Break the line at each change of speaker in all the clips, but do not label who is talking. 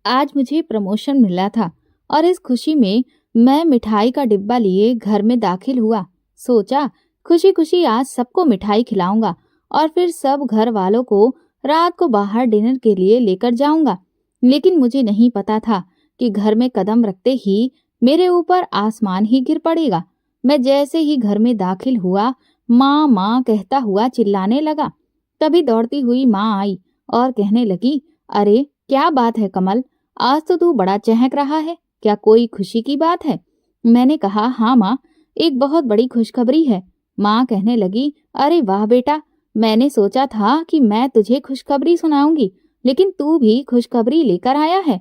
आज मुझे प्रमोशन मिला था और इस खुशी में मैं मिठाई का डिब्बा लिए घर में दाखिल हुआ। सोचा खुशी खुशी आज सबको मिठाई खिलाऊंगा और फिर सब घर वालों को रात को बाहर डिनर के लिए लेकर जाऊंगा। लेकिन मुझे नहीं पता था कि घर में कदम रखते ही मेरे ऊपर आसमान ही गिर पड़ेगा। मैं जैसे ही घर में दाखिल हुआ, माँ माँ कहता हुआ चिल्लाने लगा। तभी दौड़ती हुई माँ आई और कहने लगी, अरे क्या बात है कमल, आज तो तू बड़ा चहक रहा है, क्या कोई खुशी की बात है? मैंने कहा, हाँ माँ, एक बहुत बड़ी खुशखबरी है। माँ कहने लगी, अरे वाह बेटा, मैंने सोचा था कि मैं तुझे खुशखबरी सुनाऊंगी, लेकिन तू भी खुशखबरी लेकर आया है।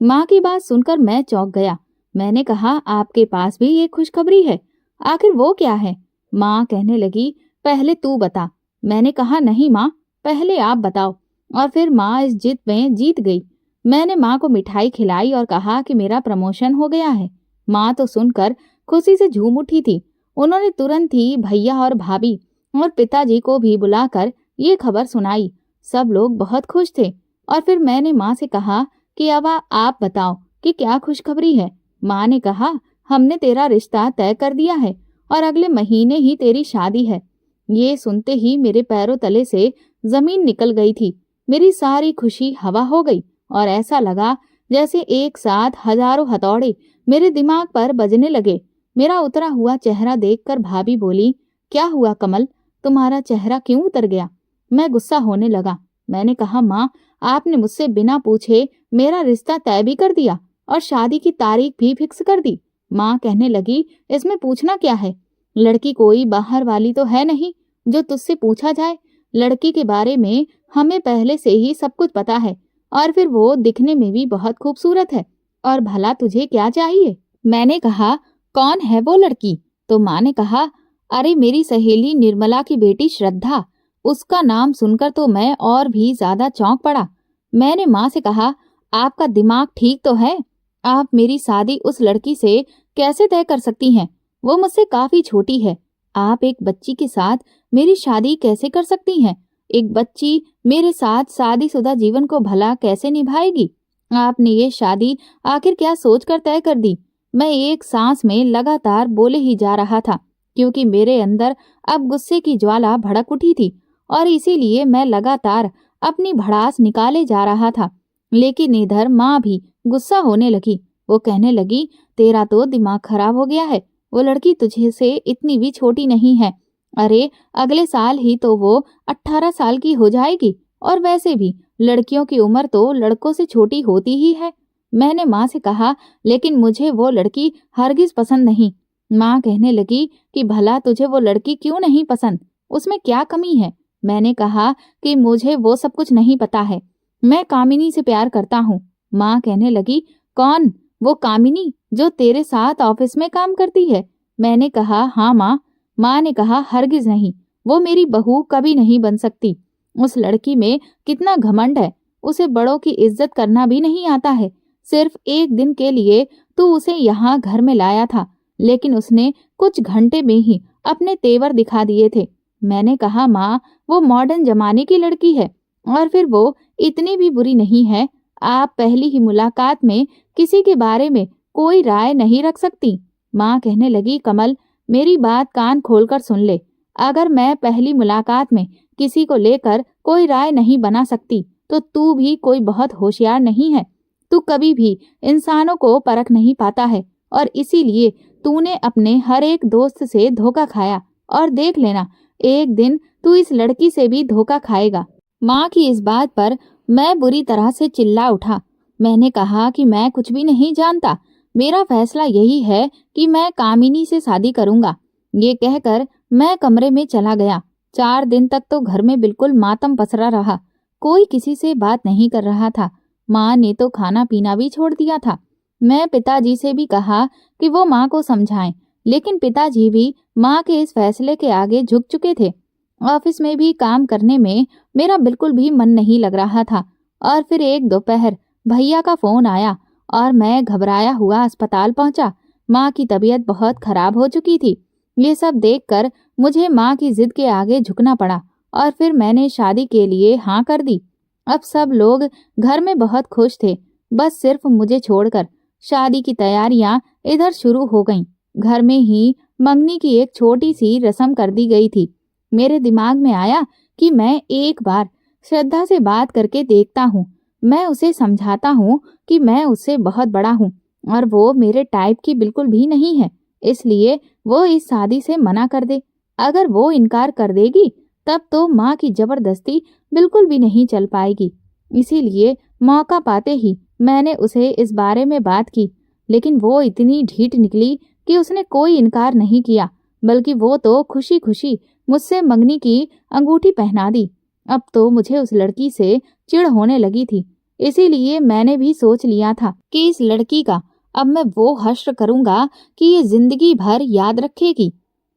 माँ की बात सुनकर मैं चौंक गया। मैंने कहा, आपके पास भी एक खुशखबरी है, आखिर वो क्या है? माँ कहने लगी, पहले तू बता। मैंने कहा, नहीं माँ, पहले आप बताओ। और फिर माँ इस जिद में जीत गई। मैंने माँ को मिठाई खिलाई और कहा कि मेरा प्रमोशन हो गया है। माँ तो सुनकर खुशी से झूम उठी थी। उन्होंने तुरंत ही भैया और भाभी और पिताजी को भी बुलाकर ये खबर सुनाई। सब लोग बहुत खुश थे। और फिर मैंने माँ से कहा कि अब आप बताओ कि क्या खुशखबरी है। माँ ने कहा, हमने तेरा रिश्ता तय कर दिया है और अगले महीने ही तेरी शादी है। ये सुनते ही मेरे पैरों तले से जमीन निकल गई थी। मेरी सारी खुशी हवा हो गई और ऐसा लगा जैसे एक साथ हजारों हथौड़े मेरे दिमाग पर बजने लगे। मेरा उतरा हुआ चेहरा देखकर भाभी बोली, क्या हुआ कमल, तुम्हारा चेहरा क्यों उतर गया? मैं गुस्सा होने लगा। मैंने कहा, माँ, आपने मुझसे बिना पूछे मेरा रिश्ता तय भी कर दिया और शादी की तारीख भी फिक्स कर दी। माँ कहने लगी, इसमें पूछना क्या है? लड़की कोई बाहर वाली तो है नहीं जो तुझसे पूछा जाए। लड़की के बारे में हमें पहले से ही सब कुछ पता है और फिर वो दिखने में भी बहुत खूबसूरत है। और भला तुझे क्या चाहिए? मैंने कहा, कौन है वो लड़की? तो माँ ने कहा, अरे मेरी सहेली निर्मला की बेटी श्रद्धा। उसका नाम सुनकर तो मैं और भी ज्यादा चौंक पड़ा। मैंने माँ से कहा, आपका दिमाग ठीक तो है? आप मेरी शादी उस लड़की से कैसे तय कर सकती हैं? वो मुझसे काफी छोटी है। आप एक बच्ची के साथ मेरी शादी कैसे कर सकती हैं? एक बच्ची मेरे साथ शादीशुदा जीवन को भला कैसे निभाएगी? आपने ये शादी आखिर क्या सोचकर तय कर दी? मैं एक सांस में लगातार बोले ही जा रहा था, क्योंकि मेरे अंदर अब गुस्से की ज्वाला भड़क उठी थी और इसीलिए मैं लगातार अपनी भड़ास निकाले जा रहा था। लेकिन इधर माँ भी गुस्सा होने लगी। वो कहने लगी, तेरा तो दिमाग खराब हो गया है। वो लड़की तुझे से इतनी भी छोटी नहीं है। अरे अगले साल ही तो वो 18 साल की हो जाएगी और वैसे भी लड़कियों की उम्र तो लड़कों से छोटी होती ही है। मैंने माँ से कहा, लेकिन मुझे वो लड़की हरगिज पसंद नहीं। माँ कहने लगी कि भला तुझे वो लड़की क्यों नहीं पसंद? उसमें क्या कमी है? मैंने कहा कि मुझे वो सब कुछ नहीं पता है। मैं कामिनी से प्यार करता हूँ। माँ कहने लगी, कौन? वो कामिनी जो तेरे साथ ऑफिस में काम करती है? मैंने कहा, हाँ माँ। माँ ने कहा, हरगिज नहीं, वो मेरी बहू कभी नहीं बन सकती। उस लड़की में कितना घमंड है। उसे बड़ों की इज्जत करना भी नहीं आता है। सिर्फ एक दिन के लिए तू उसे यहाँ घर में लाया था, लेकिन उसने कुछ घंटे में ही अपने तेवर दिखा दिए थे। मैंने कहा, माँ, वो मॉडर्न जमाने की लड़की है और फिर वो इतनी भी बुरी नहीं है। आप पहली ही मुलाकात में किसी के बारे में कोई राय नहीं रख सकती। माँ कहने लगी, कमल, मेरी बात कान खोलकर सुन ले। अगर मैं पहली मुलाकात में किसी को लेकर कोई राय नहीं बना सकती तो तू भी कोई बहुत होशियार नहीं है। तू कभी भी इंसानों को परख नहीं पाता है और इसीलिए तूने अपने हर एक दोस्त से धोखा खाया और देख लेना, एक दिन तू इस लड़की से भी धोखा खाएगा। माँ की इस बात पर मैं बुरी तरह से चिल्ला उठा। मैंने कहा कि मैं कुछ भी नहीं जानता। मेरा फैसला यही है कि मैं कामिनी से शादी करूंगा। ये कहकर मैं कमरे में चला गया। 4 दिन तक तो घर में बिल्कुल मातम पसरा रहा। कोई किसी से बात नहीं कर रहा था। माँ ने तो खाना पीना भी छोड़ दिया था। मैं पिताजी से भी कहा कि वो माँ को समझाएं, लेकिन पिताजी भी माँ के इस फैसले के आगे झुक चुके थे। ऑफिस में भी काम करने में मेरा बिल्कुल भी मन नहीं लग रहा था। और फिर एक दोपहर भैया का फोन आया और मैं घबराया हुआ अस्पताल पहुंचा। माँ की तबीयत बहुत खराब हो चुकी थी। ये सब देखकर मुझे माँ की जिद के आगे झुकना पड़ा और फिर मैंने शादी के लिए हाँ कर दी। अब सब लोग घर में बहुत खुश थे। बस सिर्फ मुझे छोड़कर। शादी की तैयारियां इधर शुरू हो गईं। घर में ही मंगनी की एक छोटी सी रस्म कर दी गई थी। मेरे दिमाग में आया कि मैं एक बार श्रद्धा से बात करके देखता हूँ। मैं उसे समझाता हूँ कि मैं उससे बहुत बड़ा हूँ और वो मेरे टाइप की बिल्कुल भी नहीं है, इसलिए वो इस शादी से मना कर दे। अगर वो इनकार कर देगी तब तो माँ की जबरदस्ती बिल्कुल भी नहीं चल पाएगी। इसीलिए मौका पाते ही मैंने उसे इस बारे में बात की, लेकिन वो इतनी ढीठ निकली कि उसने कोई इनकार नहीं किया, बल्कि वो तो खुशी खुशी मुझसे मंगनी की अंगूठी पहना दी। अब तो मुझे उस लड़की से चिढ़ होने लगी थी, इसीलिए मैंने भी सोच लिया था कि इस लड़की का अब मैं वो हश्र करूंगा कि ये जिंदगी भर याद रखेगी।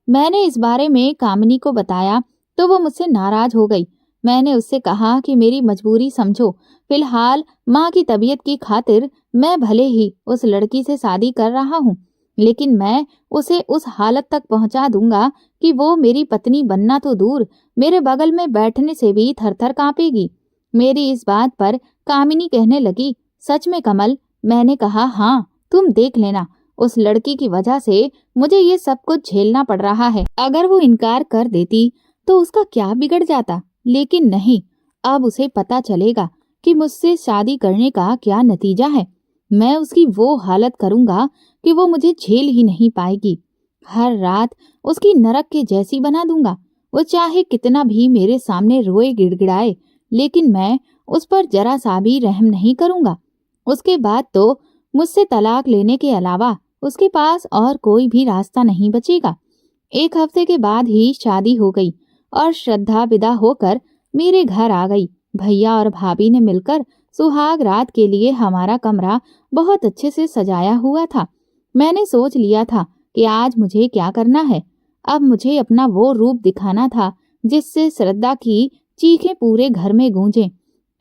मैंने इस बारे में कामिनी को बताया तो वो मुझसे नाराज हो गई। मैंने उससे कहा कि मेरी मजबूरी समझो, फिलहाल माँ की तबीयत की खातिर मैं भले ही उस लड़की से शादी कर रहा हूँ, लेकिन मैं उसे उस हालत तक पहुंचा दूंगा कि वो मेरी पत्नी बनना तो दूर, मेरे बगल में बैठने से भी थरथर कांपेगी। मेरी इस बात पर कामिनी कहने लगी, सच में कमल? मैंने कहा, हाँ, तुम देख लेना, उस लड़की की वजह से मुझे ये सब कुछ झेलना पड़ रहा है। अगर वो इनकार कर देती तो उसका क्या बिगड़ जाता, लेकिन नहीं, अब उसे पता चलेगा कि मुझसे शादी करने का क्या नतीजा है। मैं उसकी वो हालत करूंगा कि वो मुझे झेल ही नहीं पाएगी। हर रात उसकी नरक के जैसी बना दूंगा। वो चाहे कितना भी मेरे सामने रोए गिड़गिड़ाए, लेकिन मैं उस पर जरा सा भी रहम नहीं करूंगा। उसके बाद तो मुझसे तलाक लेने के अलावा उसके पास और कोई भी रास्ता नहीं बचेगा। एक हफ्ते के बाद ही शादी हो गई और श्रद्धा विदा होकर मेरे घर आ गई। भैया और भाभी ने मिलकर सुहाग रात के लिए हमारा कमरा बहुत अच्छे से सजाया हुआ था। मैंने सोच लिया था कि आज मुझे क्या करना है। अब मुझे अपना वो रूप दिखाना था जिससे श्रद्धा की चीखें पूरे घर में गूंजें।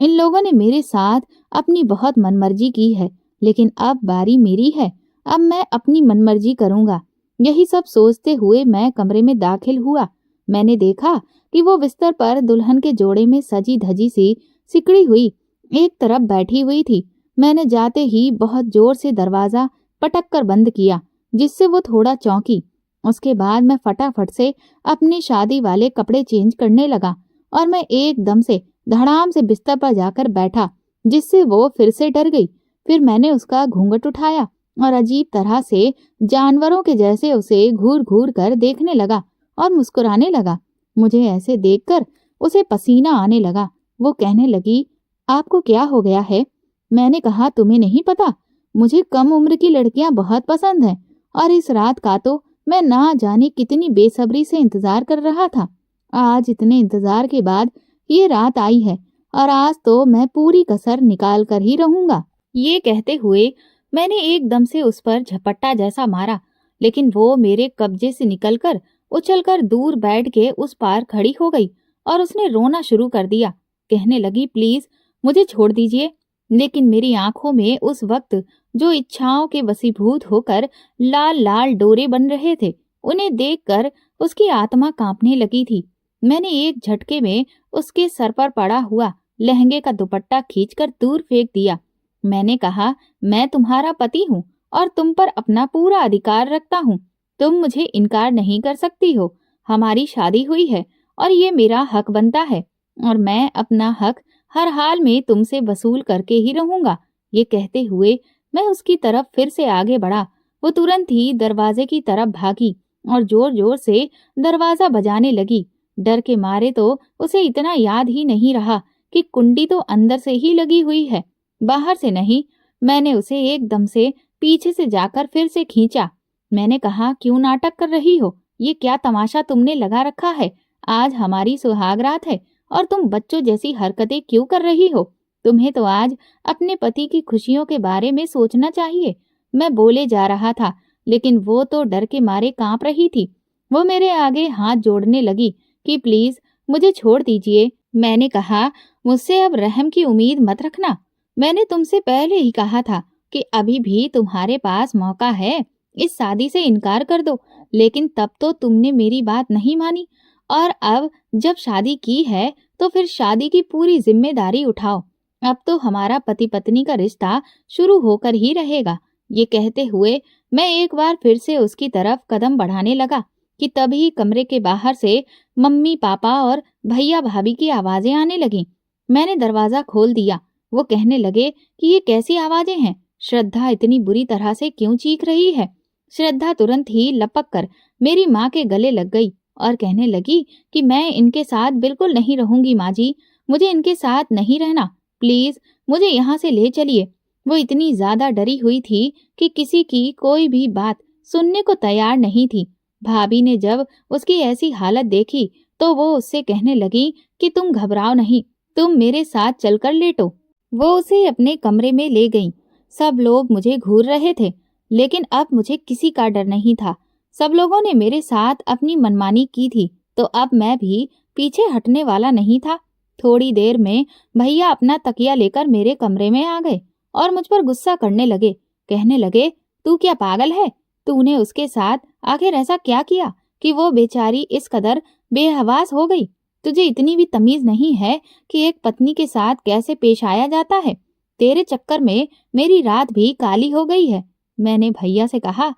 इन लोगों ने मेरे साथ अपनी बहुत मनमर्जी की है, लेकिन अब बारी मेरी है। अब मैं अपनी मनमर्जी करूंगा। यही सब सोचते हुए मैं कमरे में दाखिल हुआ। मैंने देखा कि वो बिस्तर पर दुल्हन के जोड़े में सजी धजी सी सिकड़ी हुई एक तरफ बैठी हुई थी। मैंने जाते ही बहुत जोर से दरवाजा पटक कर बंद किया, जिससे वो थोड़ा चौंकी। उसके बाद मैं फटाफट से अपने शादी वाले कपड़े चेंज करने लगा और मैं एकदम से धड़ाम से बिस्तर पर जाकर बैठा, जिससे वो फिर से डर गई। फिर मैंने उसका घूंघट उठाया और अजीब तरह से जानवरों के जैसे उसे घूर घूर कर देखने लगा और मुस्कुराने लगा। मुझे ऐसे देखकर उसे पसीना आने लगा। वो कहने लगी, आपको क्या हो गया है? मैंने कहा, तुम्हें नहीं पता, मुझे कम उम्र की लड़कियां बहुत पसंद हैं और इस रात का तो मैं ना जाने कितनी बेसब्री से इंतजार कर रहा था। आज इतने इंतजार के बाद ये रात आई है और आज तो मैं पूरी कसर निकाल कर ही रहूंगा। ये कहते हुए मैंने एकदम से उस पर झपट्टा जैसा मारा, लेकिन वो मेरे कब्जे से निकलकर उछलकर दूर बैठ के उस पार खड़ी हो गई और उसने रोना शुरू कर दिया। कहने लगी, प्लीज मुझे छोड़ दीजिए। लेकिन मेरी आंखों में उस वक्त जो इच्छाओं के वशीभूत होकर लाल लाल डोरे बन रहे थे, उन्हें देखकर उसकी आत्मा कांपने लगी थी। मैंने एक झटके में उसके सर पर पड़ा हुआ लहंगे का दुपट्टा खींचकर दूर फेंक दिया। मैंने कहा, मैं तुम्हारा पति हूँ और तुम पर अपना पूरा अधिकार रखता हूँ। तुम मुझे इनकार नहीं कर सकती हो। हमारी शादी हुई है और ये मेरा हक बनता है और मैं अपना हक हर हाल में तुमसे वसूल करके ही रहूंगा। ये कहते हुए मैं उसकी तरफ फिर से आगे बढ़ा। वो तुरंत ही दरवाजे की तरफ भागी और जोर जोर से दरवाजा बजाने लगी। डर के मारे तो उसे इतना याद ही नहीं रहा कि कुंडी तो अंदर से ही लगी हुई है, बाहर से नहीं। मैंने उसे एकदम से पीछे से जाकर फिर से खींचा। मैंने कहा, क्यों नाटक कर रही हो? ये क्या तमाशा तुमने लगा रखा है? आज हमारी सुहाग रात है और तुम बच्चों जैसी हरकतें क्यों कर रही हो? तुम्हें तो आज अपने पति की खुशियों के बारे में सोचना चाहिए। मैं बोले जा रहा था, लेकिन वो तो डर के मारे कांप रही थी। वो मेरे आगे हाथ जोड़ने लगी कि प्लीज मुझे छोड़ दीजिए। मैंने कहा, मुझसे अब रहम की उम्मीद मत रखना। मैंने तुमसे पहले ही कहा था कि अभी भी तुम्हारे पास मौका है, इस शादी से इनकार कर दो, लेकिन तब तो तुमने मेरी बात नहीं मानी और अब जब शादी की है तो फिर शादी की पूरी जिम्मेदारी उठाओ। अब तो हमारा पति पत्नी का रिश्ता शुरू होकर ही रहेगा। ये कहते हुए मैं एक बार फिर से उसकी तरफ कदम बढ़ाने लगा कि तभी कमरे के बाहर से मम्मी पापा और भैया भाभी की आवाजें आने लगीं। मैंने दरवाजा खोल दिया। वो कहने लगे कि ये कैसी आवाजें हैं? श्रद्धा इतनी बुरी तरह से क्यों चीख रही है? श्रद्धा तुरंत ही लपक कर मेरी माँ के गले लग गई और कहने लगी कि मैं इनके साथ बिल्कुल नहीं रहूंगी माँ जी, मुझे इनके साथ नहीं रहना, प्लीज मुझे यहाँ से ले चलिए। वो इतनी ज्यादा डरी हुई थी कि किसी की कोई भी बात सुनने को तैयार नहीं थी। भाभी ने जब उसकी ऐसी हालत देखी तो वो उससे कहने लगी कि तुम घबराओ नहीं, तुम मेरे साथ चलकर लेटो। वो उसे अपने कमरे में ले गई। सब लोग मुझे घूर रहे थे, लेकिन अब मुझे किसी का डर नहीं था। सब लोगों ने मेरे साथ अपनी मनमानी की थी, तो अब मैं भी पीछे हटने वाला नहीं था। थोड़ी देर में भैया अपना तकिया लेकर मेरे कमरे में आ गए और मुझ पर गुस्सा करने लगे। कहने लगे, तू क्या पागल है? तूने उसके साथ आखिर ऐसा क्या किया कि वो बेचारी इस कदर बेहवास हो गई? तुझे इतनी भी तमीज नहीं है कि एक पत्नी के साथ कैसे पेश आया जाता है? तेरे चक्कर में मेरी रात भी काली हो गई है। मैंने भैया से कहा,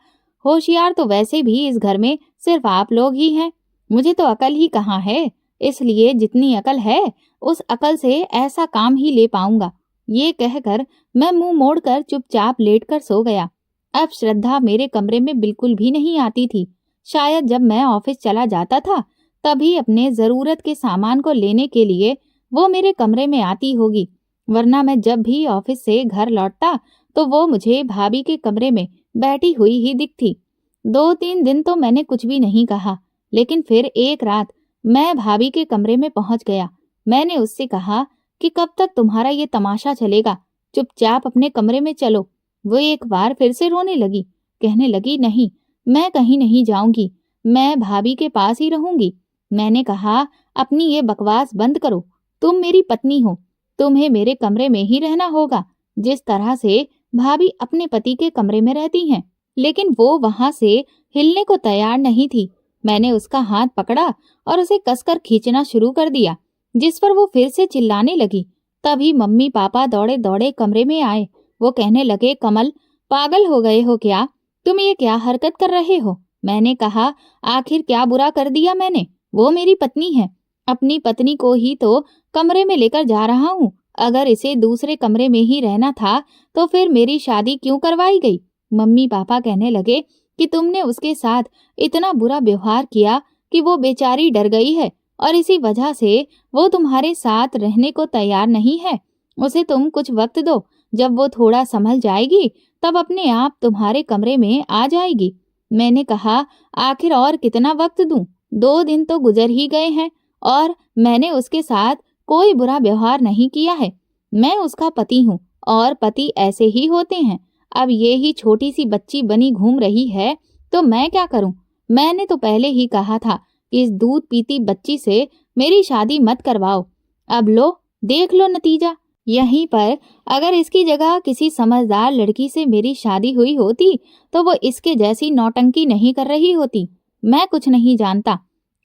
होशियार तो वैसे भी इस घर में सिर्फ आप लोग ही हैं, मुझे तो अकल ही कहाँ है, इसलिए जितनी अकल है उस अकल से ऐसा काम ही ले पाऊंगा। ये कहकर मैं मुंह मोड़कर चुपचाप लेटकर सो गया। अब श्रद्धा मेरे कमरे में बिल्कुल भी नहीं आती थी। शायद जब मैं ऑफिस चला जाता था तभी अपने जरूरत के सामान को लेने के लिए वो मेरे कमरे में आती होगी, वरना मैं जब भी ऑफिस से घर लौटता तो वो मुझे भाभी के कमरे में बैठी हुई ही दिखती। 2-3 दिन तो मैंने कुछ भी नहीं कहा, लेकिन फिर एक रात मैं भाभी के कमरे में पहुंच गया। मैंने उससे कहा कि कब तक तुम्हारा ये तमाशा चलेगा, चुपचाप अपने कमरे में चलो। वो एक बार फिर से रोने लगी। कहने लगी, नहीं, मैं कहीं नहीं जाऊंगी, मैं भाभी के पास ही रहूंगी। मैंने कहा, अपनी ये बकवास बंद करो, तुम मेरी पत्नी हो, तुम्हें मेरे कमरे में ही रहना होगा, जिस तरह से भाभी अपने पति के कमरे में रहती हैं। लेकिन वो वहां से हिलने को तैयार नहीं थी। मैंने उसका हाथ पकड़ा और उसे कसकर खींचना शुरू कर दिया, जिस पर वो फिर से चिल्लाने लगी। तभी मम्मी पापा दौड़े दौड़े कमरे में आए। वो कहने लगे, कमल, पागल हो गए हो क्या? तुम ये क्या हरकत कर रहे हो? मैंने कहा, आखिर क्या बुरा कर दिया मैंने? वो मेरी पत्नी है, अपनी पत्नी को ही तो कमरे में लेकर जा रहा हूँ। अगर इसे दूसरे कमरे में ही रहना था तो फिर मेरी शादी क्यों करवाई गई? मम्मी पापा कहने लगे कि तुमने उसके साथ इतना बुरा व्यवहार किया कि वो बेचारी डर गई है और इसी वजह से वो तुम्हारे साथ रहने को तैयार नहीं है। उसे तुम कुछ वक्त दो, जब वो थोड़ा संभल जाएगी तब अपने आप तुम्हारे कमरे में आ जाएगी। मैंने कहा, आखिर और कितना वक्त दूं? 2 दिन तो गुजर ही गए हैं और मैंने उसके साथ कोई बुरा व्यवहार नहीं किया है। मैं उसका पति हूँ और पति ऐसे ही होते हैं। अब ये ही छोटी सी बच्ची बनी घूम रही है तो मैं क्या करूं? मैंने तो पहले ही कहा था कि इस दूध पीती बच्ची से मेरी शादी मत करवाओ। अब लो, देख लो नतीजा। यहीं पर अगर इसकी जगह किसी समझदार लड़की से मेरी शादी हुई होती तो वो इसके जैसी नौटंकी नहीं कर रही होती। मैं कुछ नहीं जानता,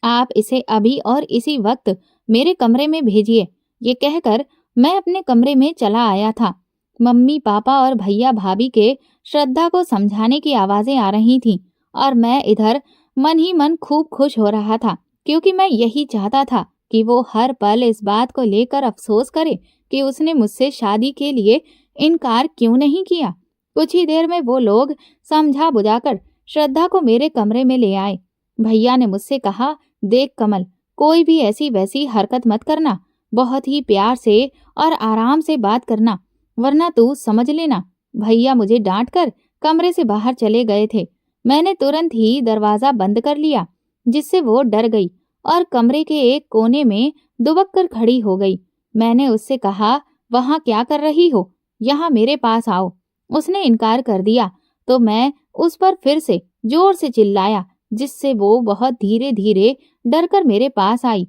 आप इसे अभी और इसी वक्त मेरे कमरे में भेजिए। ये कहकर मैं अपने कमरे में चला आया था। मम्मी पापा और भैया भाभी के श्रद्धा को समझाने की आवाजें आ रही थीं और मैं इधर मन ही मन खूब खुश हो रहा था, क्योंकि मैं यही चाहता था कि वो हर पल इस बात को लेकर अफसोस करे कि उसने मुझसे शादी के लिए इनकार क्यों नहीं किया। कुछ ही देर में वो लोग समझा बुझाकर श्रद्धा को मेरे कमरे में ले आए। भैया ने मुझसे कहा, देख कमल, कोई भी ऐसी वैसी हरकत मत करना, बहुत ही प्यार से और आराम से बात करना, वरना तू समझ लेना। भैया मुझे डांट कर कमरे से बाहर चले गए थे। मैंने तुरंत ही दरवाजा बंद कर लिया, जिससे वो डर गई और कमरे के एक कोने में दुबक कर खड़ी हो गई। मैंने उससे कहा, वहां क्या कर रही हो? यहाँ मेरे पास आओ। उसने इनकार कर दिया तो मैं उस पर फिर से जोर से चिल्लाया, जिससे वो बहुत धीरे धीरे डर कर मेरे पास आई।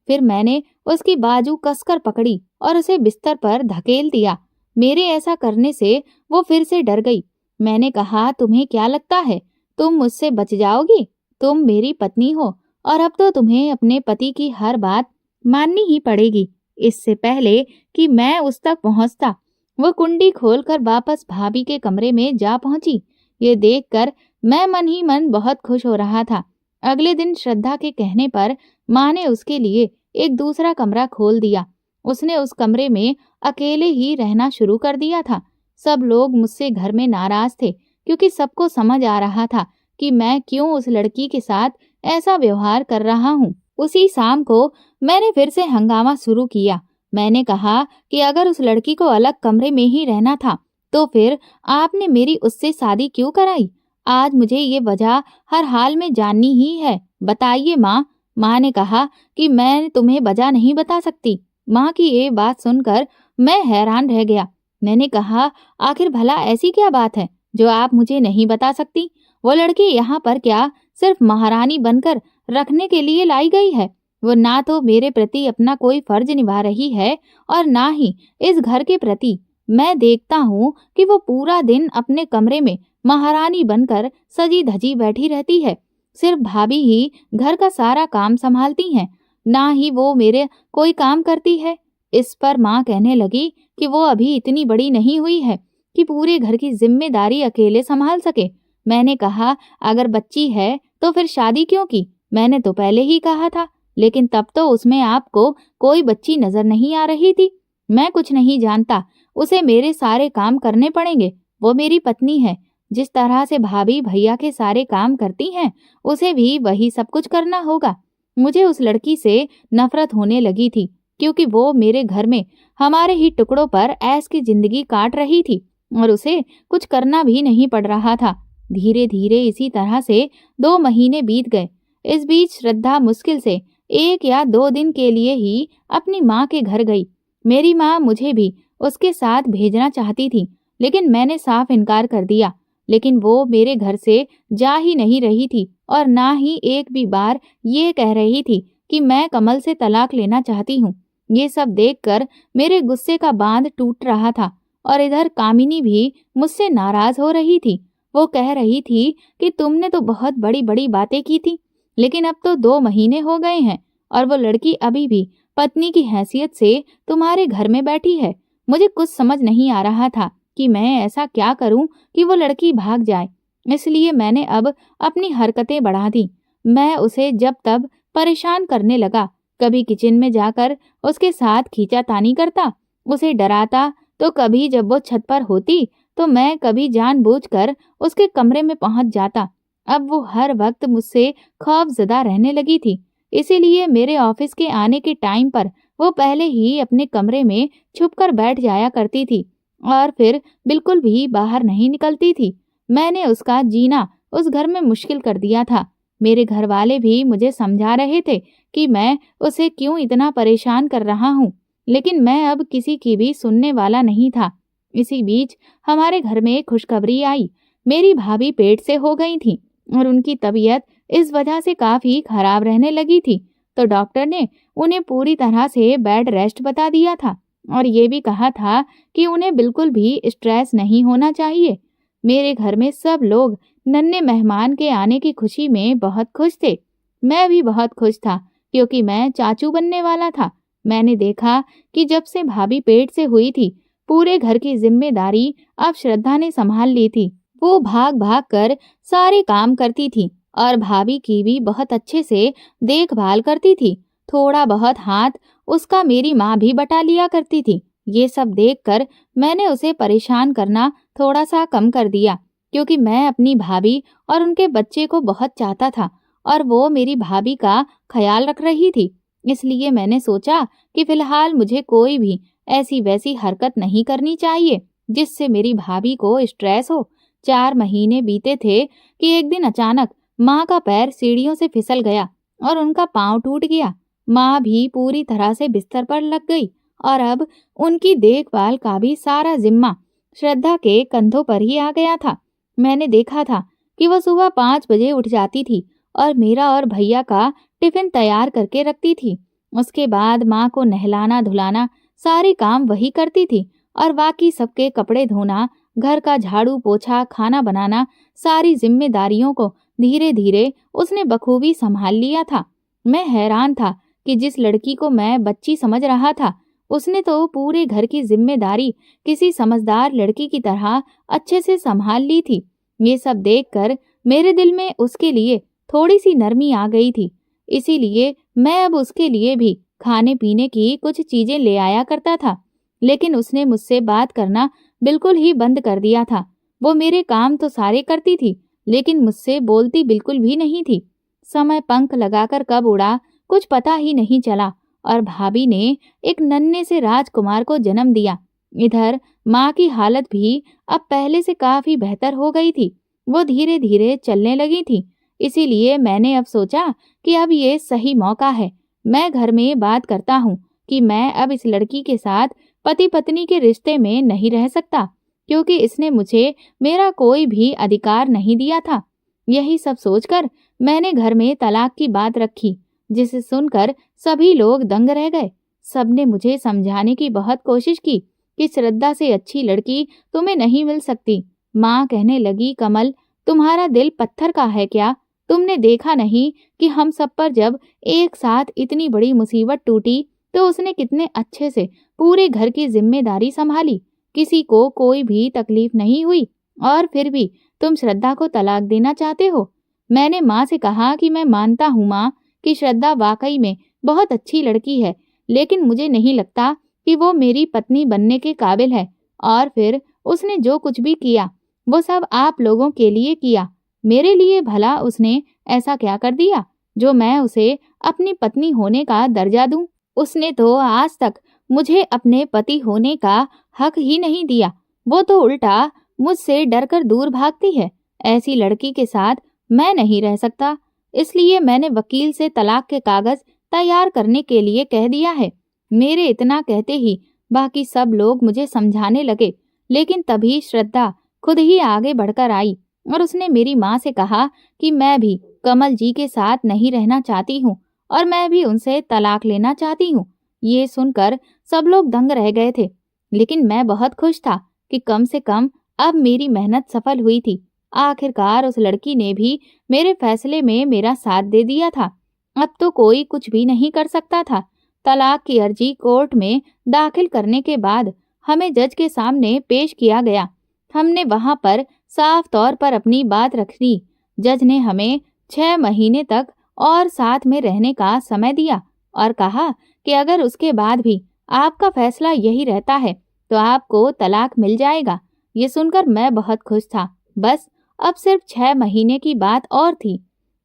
फिर मैंने उसकी बाजू कसकर पकड़ी और उसे बिस्तर पर धकेल दिया। मेरे ऐसा करने से वो फिर से डर गई। मैंने कहा, तुम्हें क्या लगता है तुम मुझसे बच जाओगी? तुम मेरी पत्नी हो और अब तो तुम्हें अपने पति की हर बात माननी ही पड़ेगी। इससे पहले कि मैं उस तक पहुंचता, वो कुंडी खोलकर वापस भाभी के कमरे में जा पहुंची। ये देखकर मैं मन ही मन बहुत खुश हो रहा था। अगले दिन श्रद्धा के कहने पर माँ ने उसके लिए एक दूसरा कमरा खोल दिया। उसने उस कमरे में अकेले ही रहना शुरू कर दिया था। सब लोग मुझसे घर में नाराज थे, क्योंकि सबको समझ आ रहा था कि मैं क्यों उस लड़की के साथ ऐसा व्यवहार कर रहा हूँ। उसी शाम को मैंने फिर से हंगामा शुरू किया। मैंने कहा कि अगर उस लड़की को अलग कमरे में ही रहना था, तो फिर आपने मेरी उससे शादी क्यों कराई? आज मुझे ये वजह हर हाल में जाननी ही है। बताइए माँ। माँ ने कहा कि मैं तुम्हें वजह नहीं बता सकती। माँ की ये बात सुनकर मैं हैरान रह गया। मैंने कहा, आखिर भला ऐसी क्या बात है जो आप मुझे नहीं बता सकती? वो लड़की यहाँ पर क्या सिर्फ महारानी बनकर रखने के लिए लाई गई है? वो ना तो मेरे प्रति अपना कोई फर्ज निभा रही है और ना ही इस घर के प्रति। मैं देखता हूँ कि वो पूरा दिन अपने कमरे में महारानी बनकर सजी धजी बैठी रहती है। सिर्फ भाभी ही घर का सारा काम संभालती हैं, ना ही वो मेरे कोई काम करती है। इस पर माँ कहने लगी कि वो अभी इतनी बड़ी नहीं हुई है कि पूरे घर की जिम्मेदारी अकेले संभाल सके। मैंने कहा, अगर बच्ची है तो फिर शादी क्यों की? मैंने तो पहले ही कहा था, लेकिन तब तो उसमें आपको कोई बच्ची नजर नहीं आ रही थी। मैं कुछ नहीं जानता, उसे मेरे सारे काम करने पड़ेंगे। वो मेरी पत्नी है। जिस तरह से भाभी भैया के सारे काम करती हैं, उसे भी वही सब कुछ करना होगा। मुझे उस लड़की से नफरत होने लगी थी, क्योंकि वो मेरे घर में हमारे ही टुकड़ों पर ऐश की जिंदगी काट रही थी और उसे कुछ करना भी नहीं पड़ रहा था। धीरे धीरे इसी तरह से 2 महीने बीत गए। इस बीच श्रद्धा मुश्किल से 1 या 2 दिन के लिए ही अपनी माँ के घर गई। मेरी माँ मुझे भी उसके साथ भेजना चाहती थी, लेकिन मैंने साफ इनकार कर दिया। लेकिन वो मेरे घर से जा ही नहीं रही थी और ना ही एक भी बार ये कह रही थी कि मैं कमल से तलाक लेना चाहती हूँ। ये सब देखकर मेरे गुस्से का बांध टूट रहा था और इधर कामिनी भी मुझसे नाराज हो रही थी। वो कह रही थी कि तुमने तो बहुत बड़ी बड़ी बातें की थी, लेकिन अब तो 2 महीने हो गए हैं और वो लड़की अभी भी पत्नी की हैसियत से तुम्हारे घर में बैठी है। मुझे कुछ समझ नहीं आ रहा था कि मैं ऐसा क्या करूं कि वो लड़की भाग जाए। इसलिए मैंने अब अपनी हरकतें बढ़ा दी। मैं उसे जब तब परेशान करने लगा। कभी किचन में जाकर उसके साथ खींचातानी करता, उसे डराता, तो कभी जब वो छत पर होती तो मैं कभी जानबूझकर उसके कमरे में पहुंच जाता। अब वो हर वक्त मुझसे खौफजदा रहने लगी थी। इसीलिए मेरे ऑफिस के आने के टाइम पर वो पहले ही अपने कमरे में छुपकर बैठ जाया करती थी और फिर बिल्कुल भी बाहर नहीं निकलती थी। मैंने उसका जीना उस घर में मुश्किल कर दिया था। मेरे घर वाले भी मुझे समझा रहे थे कि मैं उसे क्यों इतना परेशान कर रहा हूँ, लेकिन मैं अब किसी की भी सुनने वाला नहीं था। इसी बीच हमारे घर में एक खुशखबरी आई। मेरी भाभी पेट से हो गई थी और उनकी तबीयत इस वजह से काफी खराब रहने लगी थी, तो डॉक्टर ने उन्हें पूरी तरह से बेड रेस्ट बता दिया था और ये भी कहा था कि उन्हें बिल्कुल भी स्ट्रेस नहीं होना चाहिए। मेरे घर में सब लोग नन्हे मेहमान के आने की खुशी में बहुत खुश थे। मैं भी बहुत खुश था, क्योंकि मैं चाचू बनने वाला था। मैंने देखा कि जब से भाभी पेट से हुई थी, पूरे घर की जिम्मेदारी अब श्रद्धा ने संभाल ली थी। वो भाग भाग कर सारे काम करती थी और भाभी की भी बहुत अच्छे से देखभाल करती थी। थोड़ा बहुत हाथ उसका मेरी माँ भी बटा लिया करती थी। ये सब देखकर मैंने उसे परेशान करना थोड़ा सा कम कर दिया, क्योंकि मैं अपनी भाभी और उनके बच्चे को बहुत चाहता था और वो मेरी भाभी का ख्याल रख रही थी। इसलिए मैंने सोचा कि फिलहाल मुझे कोई भी ऐसी वैसी हरकत नहीं करनी चाहिए जिससे मेरी भाभी को स्ट्रेस हो। 4 महीने बीते थे कि एक दिन अचानक माँ का पैर सीढ़ियों से फिसल गया और उनका पाँव टूट गया। माँ भी पूरी तरह से बिस्तर पर लग गई और अब उनकी देखभाल का भी सारा जिम्मा श्रद्धा के कंधों पर ही आ गया था। मैंने देखा था कि वो सुबह 5 बजे उठ जाती थी और मेरा और भैया का टिफिन तैयार करके रखती थी। उसके बाद माँ को नहलाना धुलाना सारे काम वही करती थी और बाकी सबके कपड़े धोना, घर का झाड़ू पोछा, खाना बनाना, सारी जिम्मेदारियों को धीरे धीरे उसने बखूबी संभाल लिया था। मैं हैरान था कि जिस लड़की को मैं बच्ची समझ रहा था, उसने तो पूरे घर की जिम्मेदारी किसी समझदार लड़की की तरह अच्छे से संभाल ली थी। ये सब देखकर मेरे दिल में उसके लिए थोड़ी सी नरमी आ गई थी। इसीलिए मैं अब उसके लिए भी खाने पीने की कुछ चीजें ले आया करता था। लेकिन उसने मुझसे बात करना बिल्कुल ही बंद कर दिया था। वो मेरे काम तो सारे करती थी, लेकिन मुझसे बोलती बिल्कुल भी नहीं थी। समय पंख लगाकर कब उड़ा कुछ पता ही नहीं चला और भाभी ने एक नन्हे से राजकुमार को जन्म दिया। इधर माँ की हालत भी अब पहले से काफी बेहतर हो गई थी। वो धीरे धीरे चलने लगी थी। इसीलिए मैंने अब सोचा कि अब ये सही मौका है। मैं घर में बात करता हूँ कि मैं अब इस लड़की के साथ पति पत्नी के रिश्ते में नहीं रह सकता, क्योंकि इसने मुझे मेरा कोई भी अधिकार नहीं दिया था। यही सब सोचकर मैंने घर में तलाक की बात रखी, जिसे सुनकर सभी लोग दंग रह गए। सबने मुझे समझाने की बहुत कोशिश की कि श्रद्धा से अच्छी लड़की तुम्हें नहीं मिल सकती। माँ कहने लगी, कमल, तुम्हारा दिल पत्थर का है क्या? तुमने देखा नहीं कि हम सब पर जब एक साथ इतनी बड़ी मुसीबत टूटी तो उसने कितने अच्छे से पूरे घर की जिम्मेदारी संभाली। किसी को कोई भी तकलीफ नहीं हुई, और फिर भी तुम श्रद्धा को तलाक देना चाहते हो। मैंने माँ से कहा कि मैं मानता हूँ माँ कि श्रद्धा वाकई में बहुत अच्छी लड़की है, लेकिन मुझे नहीं लगता कि वो मेरी पत्नी बनने के काबिल है। और फिर उसने जो कुछ भी किया वो सब आप लोगों के लिए किया। मेरे लिए भला उसने ऐसा क्या कर दिया जो मैं उसे अपनी पत्नी होने का दर्जा दूं? उसने तो आज तक मुझे अपने पति होने का हक ही नहीं दिया। वो तो उल्टा मुझसे डरकर दूर भागती है। ऐसी लड़की के साथ मैं नहीं रह सकता। इसलिए मैंने वकील से तलाक के कागज तैयार करने के लिए कह दिया है। मेरे इतना कहते ही बाकी सब लोग मुझे समझाने लगे, लेकिन तभी श्रद्धा खुद ही आगे बढ़कर आई और उसने मेरी माँ से कहा कि मैं भी कमल जी के साथ नहीं रहना चाहती हूँ और मैं भी उनसे तलाक लेना चाहती हूँ। ये सुनकर सब लोग दंग रह गए थे, लेकिन मैं बहुत खुश था कि कम से कम अब मेरी मेहनत सफल हुई थी। आखिरकार उस लड़की ने भी मेरे फैसले में मेरा साथ दे दिया था। अब तो कोई कुछ भी नहीं कर सकता था। तलाक की अर्जी कोर्ट में दाखिल करने के बाद हमें जज के सामने पेश किया गया। हमने वहां पर साफ तौर पर अपनी बात रख दी। जज ने हमें 6 महीने तक और साथ में रहने का समय दिया और कहा कि अगर उसके बाद भी आपका फैसला यही रहता है तो आपको तलाक मिल जाएगा। ये सुनकर मैं बहुत खुश था। बस अब सिर्फ 6 महीने की बात और थी।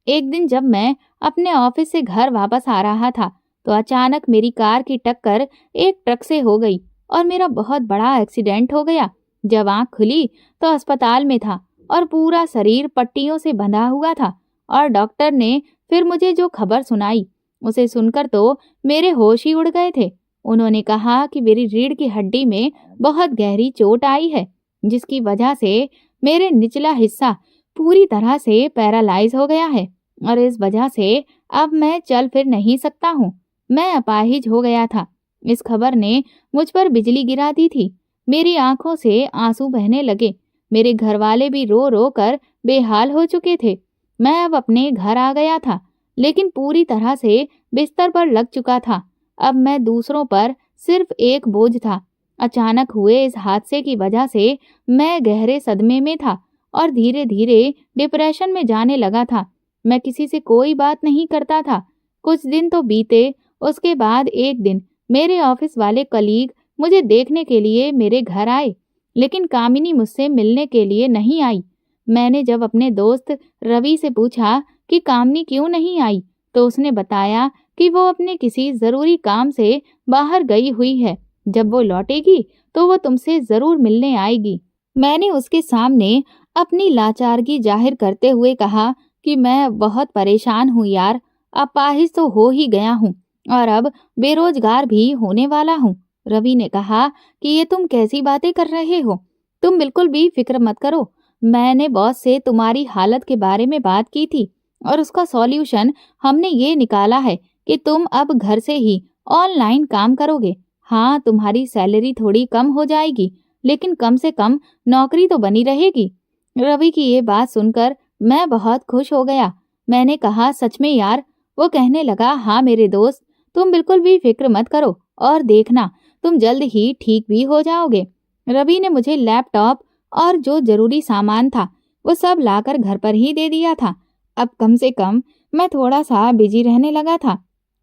एक दिन जब मैं अपने ऑफिस से घर वापस आ रहा था तो अचानक मेरी कार की टक्कर एक ट्रक से हो गई और मेरा बहुत बड़ा एक्सीडेंट हो गया। जब आंख खुली तो अस्पताल में था और पूरा शरीर पट्टियों से बंधा हुआ था। और डॉक्टर ने फिर मुझे जो खबर सुनाई उसे सुनकर तो मेरे होश ही उड़ गए थे। उन्होंने कहा कि मेरी रीढ़ की हड्डी में बहुत गहरी चोट आई है, जिसकी वजह से मेरे निचला हिस्सा पूरी तरह से पैरालाइज हो गया है और इस वजह से अब मैं चल फिर नहीं सकता हूँ। मैं अपाहिज हो गया था। इस खबर ने मुझ पर बिजली गिरा दी थी। मेरी आंखों से आंसू बहने लगे। मेरे घर वाले भी रो रो कर बेहाल हो चुके थे। मैं अब अपने घर आ गया था, लेकिन पूरी तरह से बिस्तर पर लग चुका था। अब मैं दूसरों पर सिर्फ एक बोझ था। अचानक हुए इस हादसे की वजह से मैं गहरे सदमे में था और धीरे धीरे डिप्रेशन में जाने लगा था। मैं किसी से कोई बात नहीं करता था। कुछ दिन तो बीते। उसके बाद एक दिन मेरे ऑफिस वाले कलीग मुझे देखने के लिए मेरे घर आए, लेकिन कामिनी मुझसे मिलने के लिए नहीं आई। मैंने जब अपने दोस्त रवि से पूछा कि कामिनी क्यों नहीं आई तो उसने बताया कि वो अपने किसी जरूरी काम से बाहर गई हुई है। जब वो लौटेगी तो वो तुमसे जरूर मिलने आएगी। मैंने उसके सामने अपनी लाचारगी जाहिर करते हुए कहा कि मैं बहुत परेशान हूँ यार। अपाहिज तो हो ही गया हूँ और अब बेरोजगार भी होने वाला हूँ। रवि ने कहा कि ये तुम कैसी बातें कर रहे हो? तुम बिल्कुल भी फिक्र मत करो। मैंने बॉस से तुम्हारी हालत के बारे में बात की थी और उसका सॉल्यूशन हमने ये निकाला है कि तुम अब घर से ही ऑनलाइन काम करोगे। हाँ, तुम्हारी सैलरी थोड़ी कम हो जाएगी, लेकिन कम से कम नौकरी तो बनी रहेगी। रवि की ये बात सुनकर मैं बहुत खुश हो गया। मैंने कहा, सच में यार? वो कहने लगा, हाँ मेरे दोस्त, तुम बिल्कुल भी फिक्र मत करो और देखना तुम जल्द ही ठीक भी हो जाओगे। रवि ने मुझे लैपटॉप और जो जरूरी सामान था वो सब लाकर घर पर ही दे दिया था। अब कम से कम मैं थोड़ा सा बिजी रहने लगा था।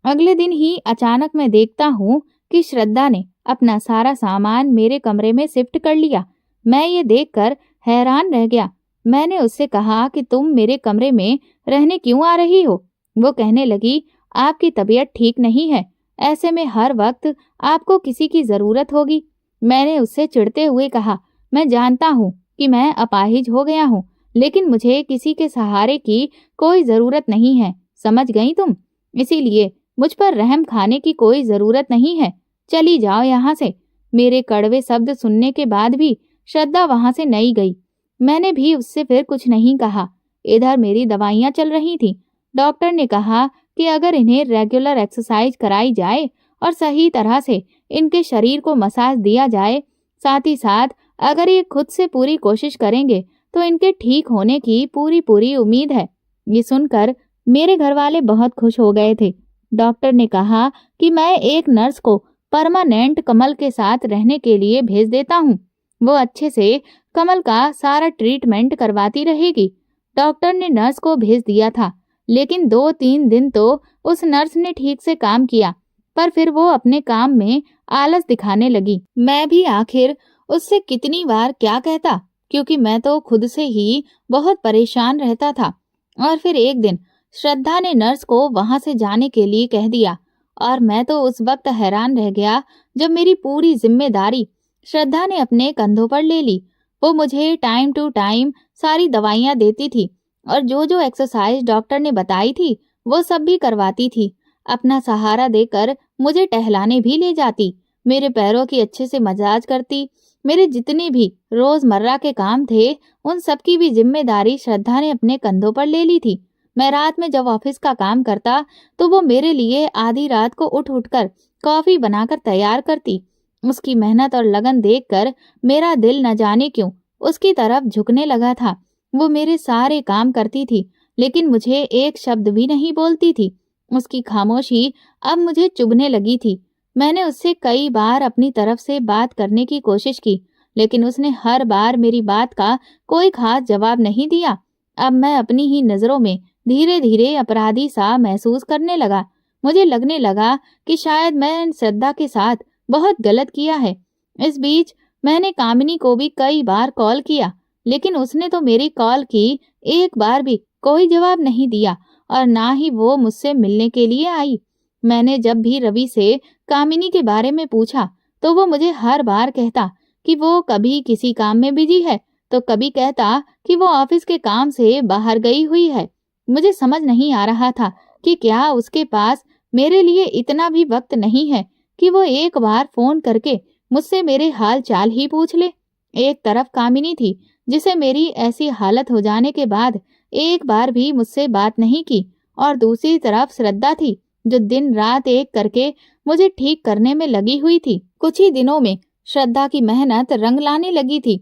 अगले दिन ही अचानक मैं देखता हूँ कि श्रद्धा ने अपना सारा सामान मेरे कमरे में शिफ्ट कर लिया। मैं ये देखकर हैरान रह गया। मैंने उससे कहा कि तुम मेरे कमरे में रहने क्यों आ रही हो? वो कहने लगी, आपकी तबीयत ठीक नहीं है, ऐसे में हर वक्त आपको किसी की जरूरत होगी। मैंने उससे चिढ़ते हुए कहा, मैं जानता हूँ कि मैं अपाहिज हो गया हूँ, लेकिन मुझे किसी के सहारे की कोई जरूरत नहीं है, समझ गई तुम? इसीलिए मुझ पर रहम खाने की कोई जरूरत नहीं है, चली जाओ यहाँ से। मेरे कड़वे शब्द सुनने के बाद भी श्रद्धा वहां से नहीं गई। मैंने भी उससे फिर कुछ नहीं कहा। इधर मेरी दवाइयाँ चल रही थी। डॉक्टर ने कहा कि अगर इन्हें रेगुलर एक्सरसाइज कराई जाए और सही तरह से इनके शरीर को मसाज दिया जाए, साथ ही साथ अगर ये खुद से पूरी कोशिश करेंगे तो इनके ठीक होने की पूरी उम्मीद है। ये सुनकर मेरे घर वाले बहुत खुश हो गए थे। डॉक्टर ने कहा कि मैं एक नर्स को परमानेंट कमल के साथ रहने के लिए भेज देता हूँ। वो अच्छे से कमल का सारा ट्रीटमेंट करवाती रहेगी। डॉक्टर ने नर्स को भेज दिया था, लेकिन 2-3 दिन तो उस नर्स ने ठीक से काम किया, पर फिर वो अपने काम में आलस दिखाने लगी। मैं भी आखिर उससे कितनी बार क्या कहता, क्योंकि मैं तो खुद से ही बहुत परेशान रहता था। और फिर एक दिन श्रद्धा ने नर्स को वहां से जाने के लिए कह दिया, और मैं तो उस वक्त हैरान रह गया जब मेरी पूरी जिम्मेदारी श्रद्धा ने अपने कंधों पर ले ली। वो मुझे टाइम टू टाइम सारी दवाइयाँ देती थी और जो एक्सरसाइज डॉक्टर ने बताई थी वो सब भी करवाती थी। अपना सहारा देकर मुझे टहलाने भी ले जाती, मेरे पैरों की अच्छे से मसाज करती। मेरे जितने भी रोजमर्रा के काम थे उन सब की भी जिम्मेदारी श्रद्धा ने अपने कंधों पर ले ली थी। मैं रात में जब ऑफिस का काम करता तो वो मेरे लिए आधी रात को उठकर कॉफी बनाकर तैयार करती। उसकी मेहनत और लगन देखकर मेरा दिल न जाने क्यों उसकी तरफ झुकने लगा था। वो मेरे सारे काम करती थी, लेकिन मुझे एक शब्द भी नहीं बोलती थी। उसकी खामोशी अब मुझे चुभने लगी थी। मैंने उससे कई बार अपनी तरफ से बात करने की कोशिश की, लेकिन उसने हर बार मेरी बात का कोई खास जवाब नहीं दिया। अब मैं अपनी ही नजरों में धीरे धीरे अपराधी सा महसूस करने लगा। मुझे लगने लगा कि शायद मैं श्रद्धा के साथ बहुत गलत किया है। इस बीच मैंने कामिनी को भी कई बार कॉल किया, लेकिन उसने तो मेरी कॉल की एक बार भी कोई जवाब नहीं दिया और ना ही वो मुझसे मिलने के लिए आई। मैंने जब भी रवि से कामिनी के बारे में पूछा तो वो मुझे हर बार कहता कि वो कभी किसी काम में बिजी है, तो कभी कहता कि वो ऑफिस के काम से बाहर गई हुई है। मुझे समझ नहीं आ रहा था कि क्या उसके पास मेरे लिए इतना भी वक्त नहीं है कि वो एक बार फोन करके मुझसे मेरे हाल चाल ही पूछ ले। एक तरफ कामिनी थी जिसे मेरी ऐसी हालत हो जाने के बाद एक बार भी मुझसे बात नहीं की, और दूसरी तरफ श्रद्धा थी जो दिन रात एक करके मुझे ठीक करने में लगी हुई थी। कुछ ही दिनों में श्रद्धा की मेहनत रंग लाने लगी थी।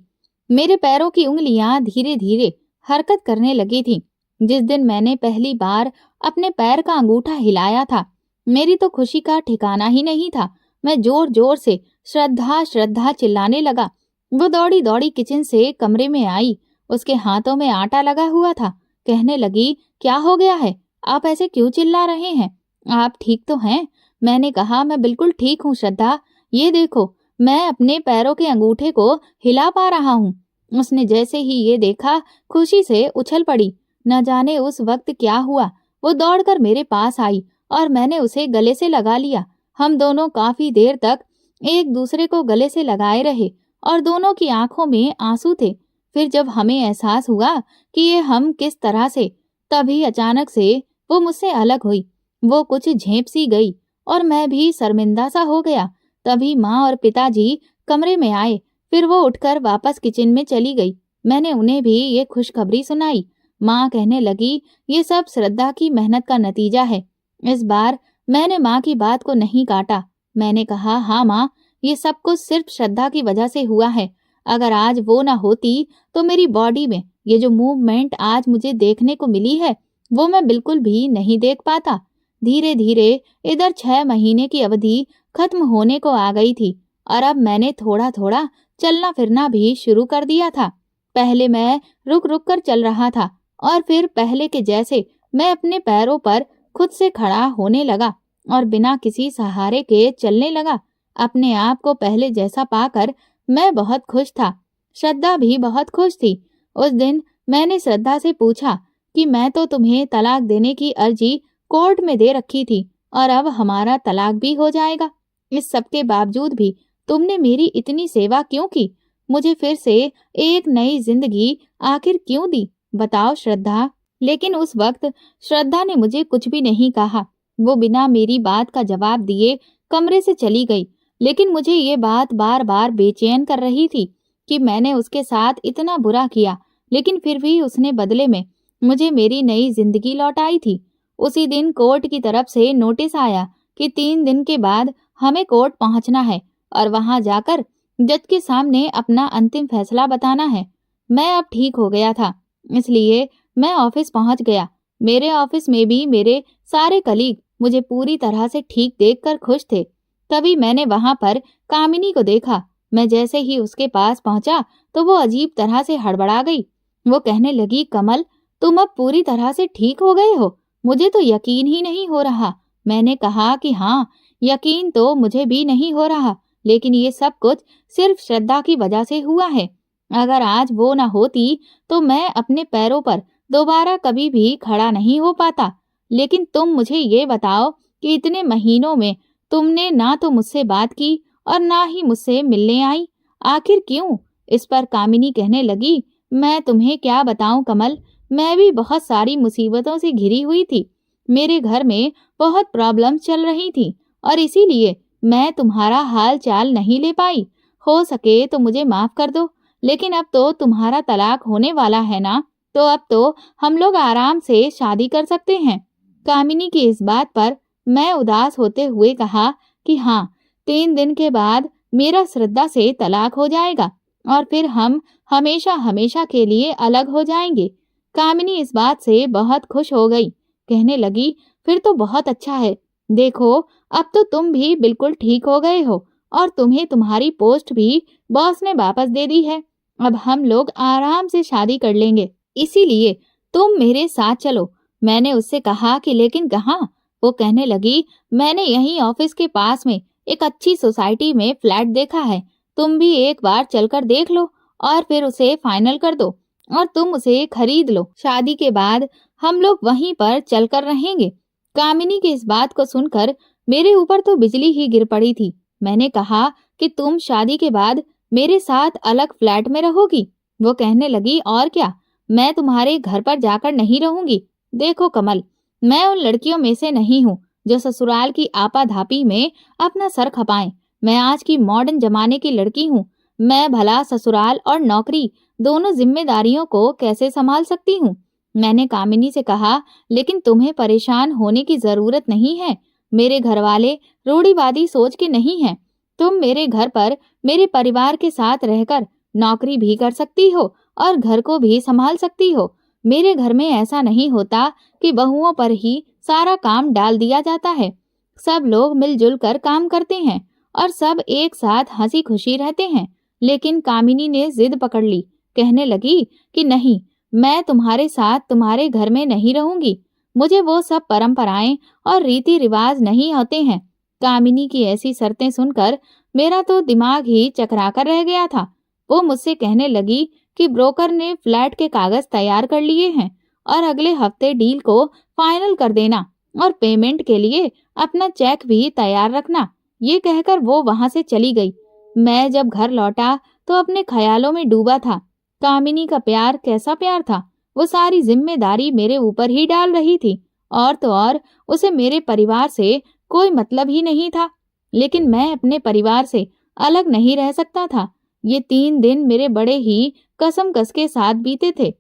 मेरे पैरों की उंगलियां धीरे धीरे हरकत करने लगी थी। जिस दिन मैंने पहली बार अपने पैर का अंगूठा हिलाया था, मेरी तो खुशी का ठिकाना ही नहीं था। मैं जोर जोर से श्रद्धा श्रद्धा चिल्लाने लगा। वो दौड़ी दौड़ी किचन से कमरे में आई। उसके हाथों में आटा लगा हुआ था। कहने लगी, क्या हो गया है? आप ऐसे क्यों चिल्ला रहे हैं? आप ठीक तो हैं? मैंने कहा, मैं बिल्कुल ठीक हूँ श्रद्धा, ये देखो मैं अपने पैरों के अंगूठे को हिला पा रहा हूँ। उसने जैसे ही ये देखा खुशी से उछल पड़ी। न जाने उस वक्त क्या हुआ, वो दौड़कर मेरे पास आई और मैंने उसे गले से लगा लिया। हम दोनों काफी देर तक एक दूसरे को गले से लगाए रहे और दोनों की आंखों में आंसू थे। फिर जब हमें एहसास हुआ कि ये हम किस तरह से, तभी अचानक से वो मुझसे अलग हुई। वो कुछ झेंप सी गई और मैं भी शर्मिंदा सा हो गया। तभी माँ और पिताजी कमरे में आए। फिर वो उठकर वापस किचन में चली गई। मैंने उन्हें भी ये खुशखबरी सुनाई। माँ कहने लगी, ये सब श्रद्धा की मेहनत का नतीजा है। इस बार मैंने माँ की बात को नहीं काटा। मैंने कहा, हाँ माँ, ये सब कुछ सिर्फ श्रद्धा की वजह से हुआ है। अगर आज वो ना होती तो मेरी बॉडी में ये जो मूवमेंट आज मुझे देखने को मिली है वो मैं बिल्कुल भी नहीं देख पाता। धीरे धीरे इधर 6 महीने की अवधि खत्म होने को आ गई थी और अब मैंने थोड़ा थोड़ा चलना फिरना भी शुरू कर दिया था। पहले मैं रुक रुक कर चल रहा था और फिर पहले के जैसे मैं अपने पैरों पर खुद से खड़ा होने लगा और बिना किसी सहारे के चलने लगा। अपने आप को पहले जैसा पाकर मैं बहुत खुश था। श्रद्धा भी बहुत खुश थी। उस दिन मैंने श्रद्धा से पूछा कि मैं तो तुम्हें तलाक देने की अर्जी कोर्ट में दे रखी थी और अब हमारा तलाक भी हो जाएगा। इस सब के बावजूद भी तुमने मेरी इतनी सेवा क्यों की? मुझे फिर से एक नई जिंदगी आखिर क्यों दी? बताओ श्रद्धा। लेकिन उस वक्त श्रद्धा ने मुझे कुछ भी नहीं कहा। वो बिना मेरी बात का जवाब दिए कमरे से चली गई। लेकिन मुझे ये बात बार बार बेचैन कर रही थी कि मैंने उसके साथ इतना बुरा किया, लेकिन फिर भी उसने बदले में मुझे मेरी नई जिंदगी लौटाई थी। उसी दिन कोर्ट की तरफ से नोटिस आया कि 3 दिन के बाद हमें कोर्ट पहुंचना है और वहां जाकर जज के सामने अपना अंतिम फैसला बताना है। मैं अब ठीक हो गया था, इसलिए मैं ऑफिस पहुंच गया। मेरे ऑफिस में भी मेरे सारे कलीग मुझे पूरी तरह से ठीक देखकर खुश थे। तभी मैंने वहां पर कामिनी को देखा। मैं जैसे ही उसके पास पहुंचा तो वो अजीब तरह से हड़बड़ा गई। वो कहने लगी, कमल, तुम अब पूरी तरह से ठीक हो गए हो? मुझे तो यकीन ही नहीं हो रहा। मैंने कहा कि हाँ, यकीन तो मुझे भी नहीं हो रहा, लेकिन ये सब कुछ सिर्फ श्रद्धा की वजह से हुआ है। अगर आज वो न होती तो मैं अपने पैरों पर दोबारा कभी भी खड़ा नहीं हो पाता। लेकिन तुम मुझे ये बताओ कि इतने महीनों में तुमने ना तो मुझसे बात की और ना ही मुझसे मिलने आई। आखिर क्यों? इस पर कामिनी कहने लगी, मैं तुम्हें क्या बताऊं कमल, मैं भी बहुत सारी मुसीबतों से घिरी हुई थी। मेरे घर में बहुत प्रॉब्लम चल रही थी और इसीलिए मैं तुम्हारा हाल चाल नहीं ले पाई। हो सके तो मुझे माफ कर दो, लेकिन अब तो तुम्हारा तलाक होने वाला है ना, तो अब तो हम लोग आराम से शादी कर सकते हैं। कामिनी की इस बात पर मैं उदास होते हुए कहा कि हाँ, 3 दिन के बाद मेरा श्रद्धा से तलाक हो जाएगा और फिर हम हमेशा हमेशा के लिए अलग हो जाएंगे। कामिनी इस बात से बहुत खुश हो गई। कहने लगी, फिर तो बहुत अच्छा है। देखो, अब तो तुम भी बिल्कुल ठीक हो गए हो और तुम्हें तुम्हारी पोस्ट भी बॉस ने वापस दे दी है। अब हम लोग आराम से शादी कर लेंगे, इसीलिए तुम मेरे साथ चलो। मैंने उससे कहा कि लेकिन कहाँ? वो कहने लगी, मैंने यहीं ऑफिस के पास में एक अच्छी सोसाइटी में फ्लैट देखा है। तुम भी एक बार चलकर देख लो और फिर उसे फाइनल कर दो और तुम उसे खरीद लो। शादी के बाद हम लोग वहीं पर चलकर रहेंगे। कामिनी की इस बात को सुनकर मेरे ऊपर तो बिजली ही गिर पड़ी थी। मैंने कहा कि तुम शादी के बाद मेरे साथ अलग फ्लैट में रहोगी? वो कहने लगी, और क्या, मैं तुम्हारे घर पर जाकर नहीं रहूंगी। देखो कमल, मैं उन लड़कियों में से नहीं हूँ जो ससुराल की आपाधापी में अपना सर खपाएं। मैं आज की मॉडर्न जमाने की लड़की हूँ। मैं भला ससुराल और नौकरी दोनों जिम्मेदारियों को कैसे संभाल सकती हूँ? मैंने कामिनी से कहा, लेकिन तुम्हें परेशान होने की जरूरत नहीं है। मेरे घर वाले रूढ़िवादी सोच के नहीं हैं। तुम मेरे घर पर मेरे परिवार के साथ रहकर नौकरी भी कर सकती हो और घर को भी संभाल सकती हो। मेरे घर में ऐसा नहीं होता कि बहुओं पर ही सारा काम डाल दिया जाता है। सब लोग मिलजुल कर काम करते हैं और सब एक साथ हंसी खुशी रहते हैं। लेकिन कामिनी ने जिद पकड़ ली। कहने लगी कि नहीं, मैं तुम्हारे साथ तुम्हारे घर में नहीं रहूंगी। मुझे वो सब परंपराएं और रीति रिवाज नहीं होते हैं। कामिनी की ऐसी शर्तें सुनकर मेरा तो दिमाग ही चकराकर रह गया था। वो मुझसे कहने लगी कि ब्रोकर ने फ्लैट के कागज तैयार कर लिए हैं और अगले हफ्ते डील को फाइनल कर देना और पेमेंट के लिए अपना चेक भी तैयार रखना। ये कहकर वो वहां से चली गई। मैं जब घर लौटा तो अपने ख्यालों में डूबा था। कामिनी का प्यार कैसा प्यार था? वो सारी जिम्मेदारी मेरे ऊपर ही डाल रही थी और तो और उसे मेरे परिवार से कोई मतलब ही नहीं था। लेकिन मैं अपने परिवार से अलग नहीं रह सकता था। ये 3 दिन मेरे बड़े ही कसम कस के साथ बीते थे।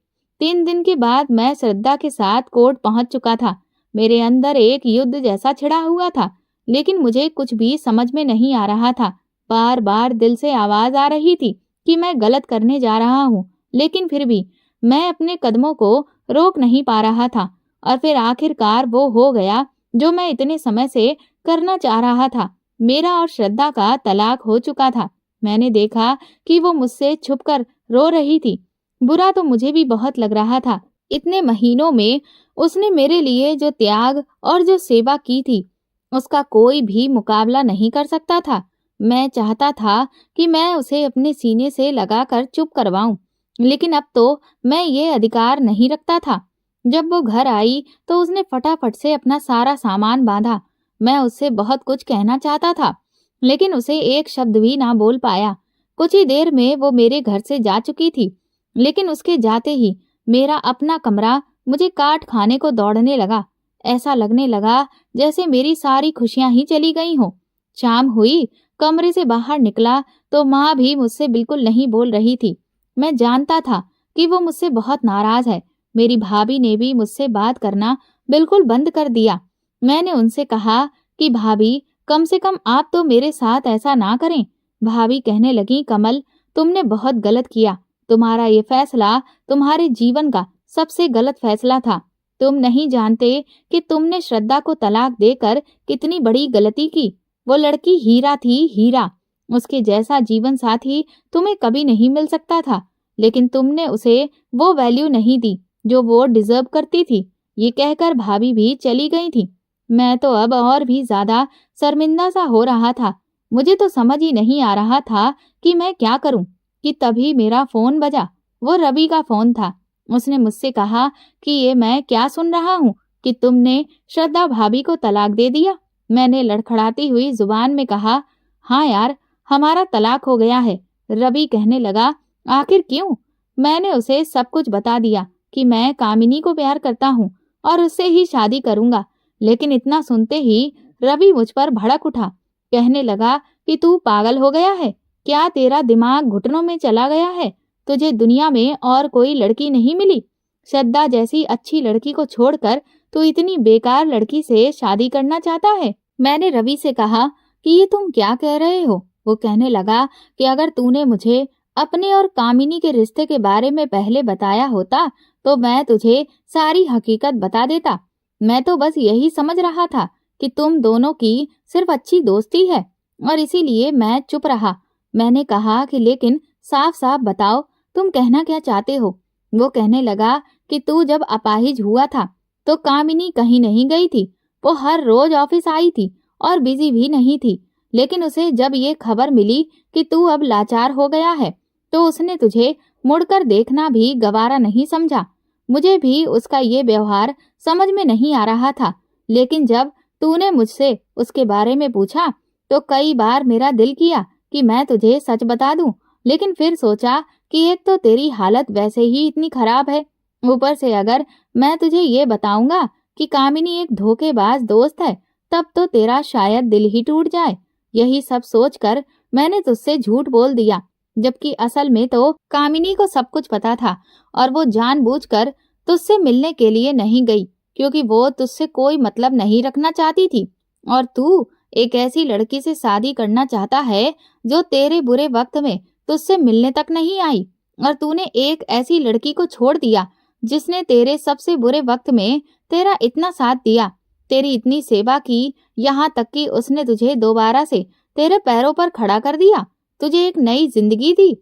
3 दिन के बाद मैं श्रद्धा के साथ कोर्ट पहुंच चुका था। मेरे अंदर एक युद्ध जैसा छिड़ा हुआ था, लेकिन मुझे कुछ भी समझ में नहीं आ रहा था। बार बार दिल से आवाज आ रही थी कि मैं गलत करने जा रहा हूँ, लेकिन फिर भी मैं अपने कदमों को रोक नहीं पा रहा था। और फिर आखिरकार वो हो गया जो मैं इतने समय से करना चाह रहा था। मेरा और श्रद्धा का तलाक हो चुका था। मैंने देखा कि वो मुझसे छुपकर रो रही थी। बुरा तो मुझे भी बहुत लग रहा था। इतने महीनों में उसने मेरे लिए जो त्याग और जो सेवा की थी, उसका कोई भी मुकाबला नहीं कर सकता था। मैं चाहता था कि मैं उसे अपने सीने से लगाकर चुप करवाऊं, लेकिन अब तो मैं ये अधिकार नहीं रखता था। जब वो घर आई तो उसने फटाफट से अपना सारा सामान बांधा। मैं उससे बहुत कुछ कहना चाहता था, लेकिन उसे एक शब्द भी ना बोल पाया। कुछ ही देर में वो मेरे घर से जा चुकी थी, लेकिन उसके जाते ही मेरा अपना कमरा मुझे काट खाने को दौड़ने लगा। ऐसा लगने लगा जैसे मेरी सारी खुशियां ही चली गई हों। शाम हुई, कमरे से बाहर निकला तो माँ भी मुझसे बिल्कुल नहीं बोल रही थी। मैं जानता था कि वो मुझसे बहुत नाराज है। मेरी भाभी ने भी मुझसे बात करना बिल्कुल बंद कर दिया। मैंने उनसे कहा कि भाभी, कम से कम आप तो मेरे साथ ऐसा ना करें। भाभी कहने लगी, कमल, तुमने बहुत गलत किया। तुम्हारा ये फैसला तुम्हारे जीवन का सबसे गलत फैसला था। तुम नहीं जानते कि तुमने श्रद्धा को तलाक देकर कितनी बड़ी गलती की। वो लड़की हीरा थी, हीरा। उसके जैसा जीवन साथी तुम्हें कभी नहीं मिल सकता था, लेकिन तुमने उसे वो वैल्यू नहीं दी जो वो डिजर्व करती थी। ये कहकर भाभी भी चली गई थी। मैं तो अब और भी ज्यादा शर्मिंदा सा हो रहा था। मुझे तो समझ ही नहीं आ रहा था कि मैं क्या करूं, कि तभी मेरा फोन बजा। वो रवि का फोन था। उसने मुझसे कहा कि ये मैं क्या सुन रहा हूँ कि तुमने श्रद्धा भाभी को तलाक दे दिया। मैंने लड़खड़ाती हुई जुबान में कहा, हाँ यार, हमारा तलाक हो गया है। रवि कहने लगा, आखिर क्यों? मैंने उसे सब कुछ बता दिया कि मैं कामिनी को प्यार करता हूँ और उससे ही शादी करूंगा। लेकिन इतना सुनते ही रवि मुझ पर भड़क उठा। कहने लगा कि तू पागल हो गया है क्या? तेरा दिमाग घुटनों में चला गया है? तुझे दुनिया में और कोई लड़की नहीं मिली? श्रद्धा जैसी अच्छी लड़की को छोड़कर तू इतनी बेकार लड़की से शादी करना चाहता है? मैंने रवि से कहा कि ये तुम क्या कह रहे हो? वो कहने लगा कि अगर तूने मुझे अपने और कामिनी के रिश्ते के बारे में पहले बताया होता तो मैं तुझे सारी हकीकत बता देता। मैं तो बस यही समझ रहा था कि तुम दोनों की सिर्फ अच्छी दोस्ती है और इसीलिए मैं चुप रहा। मैंने कहा कि लेकिन साफ साफ बताओ, तुम कहना क्या चाहते हो? वो कहने लगा कि तू जब अपाहिज हुआ था तो कामिनी कहीं नहीं गई थी। वो हर रोज ऑफिस आई थी और बिजी भी नहीं थी। लेकिन उसे जब ये खबर मिली कि तू अब लाचार हो गया है तो उसने तुझे मुड़कर देखना भी गवारा नहीं समझा। मुझे भी उसका ये व्यवहार समझ में नहीं आ रहा था, लेकिन जब तूने मुझसे उसके बारे में पूछा तो कई बार मेरा दिल किया कि मैं तुझे सच बता दूं, लेकिन फिर सोचा कि एक तो तेरी हालत वैसे ही इतनी खराब है, ऊपर से अगर मैं तुझे ये बताऊंगा कि कामिनी एक धोखेबाज दोस्त है, तब तो तेरा शायद दिल ही टूट जाए। यही सब सोचकर मैंने तुझसे झूठ बोल दिया, जबकि असल में तो कामिनी को सब कुछ पता था और वो जानबूझकर तुझसे मिलने के लिए नहीं गई, क्योंकि वो तुझसे कोई मतलब नहीं रखना चाहती थी। और तू एक ऐसी लड़की से शादी करना चाहता है जो तेरे बुरे वक्त में तुझसे मिलने तक नहीं आई, और तूने एक ऐसी लड़की को छोड़ दिया जिसने तेरे सबसे बुरे वक्त में तेरा इतना साथ दिया, तेरी इतनी सेवा की, यहाँ तक कि उसने तुझे दोबारा से तेरे पैरों पर खड़ा कर दिया, तुझे एक नई जिंदगी दी।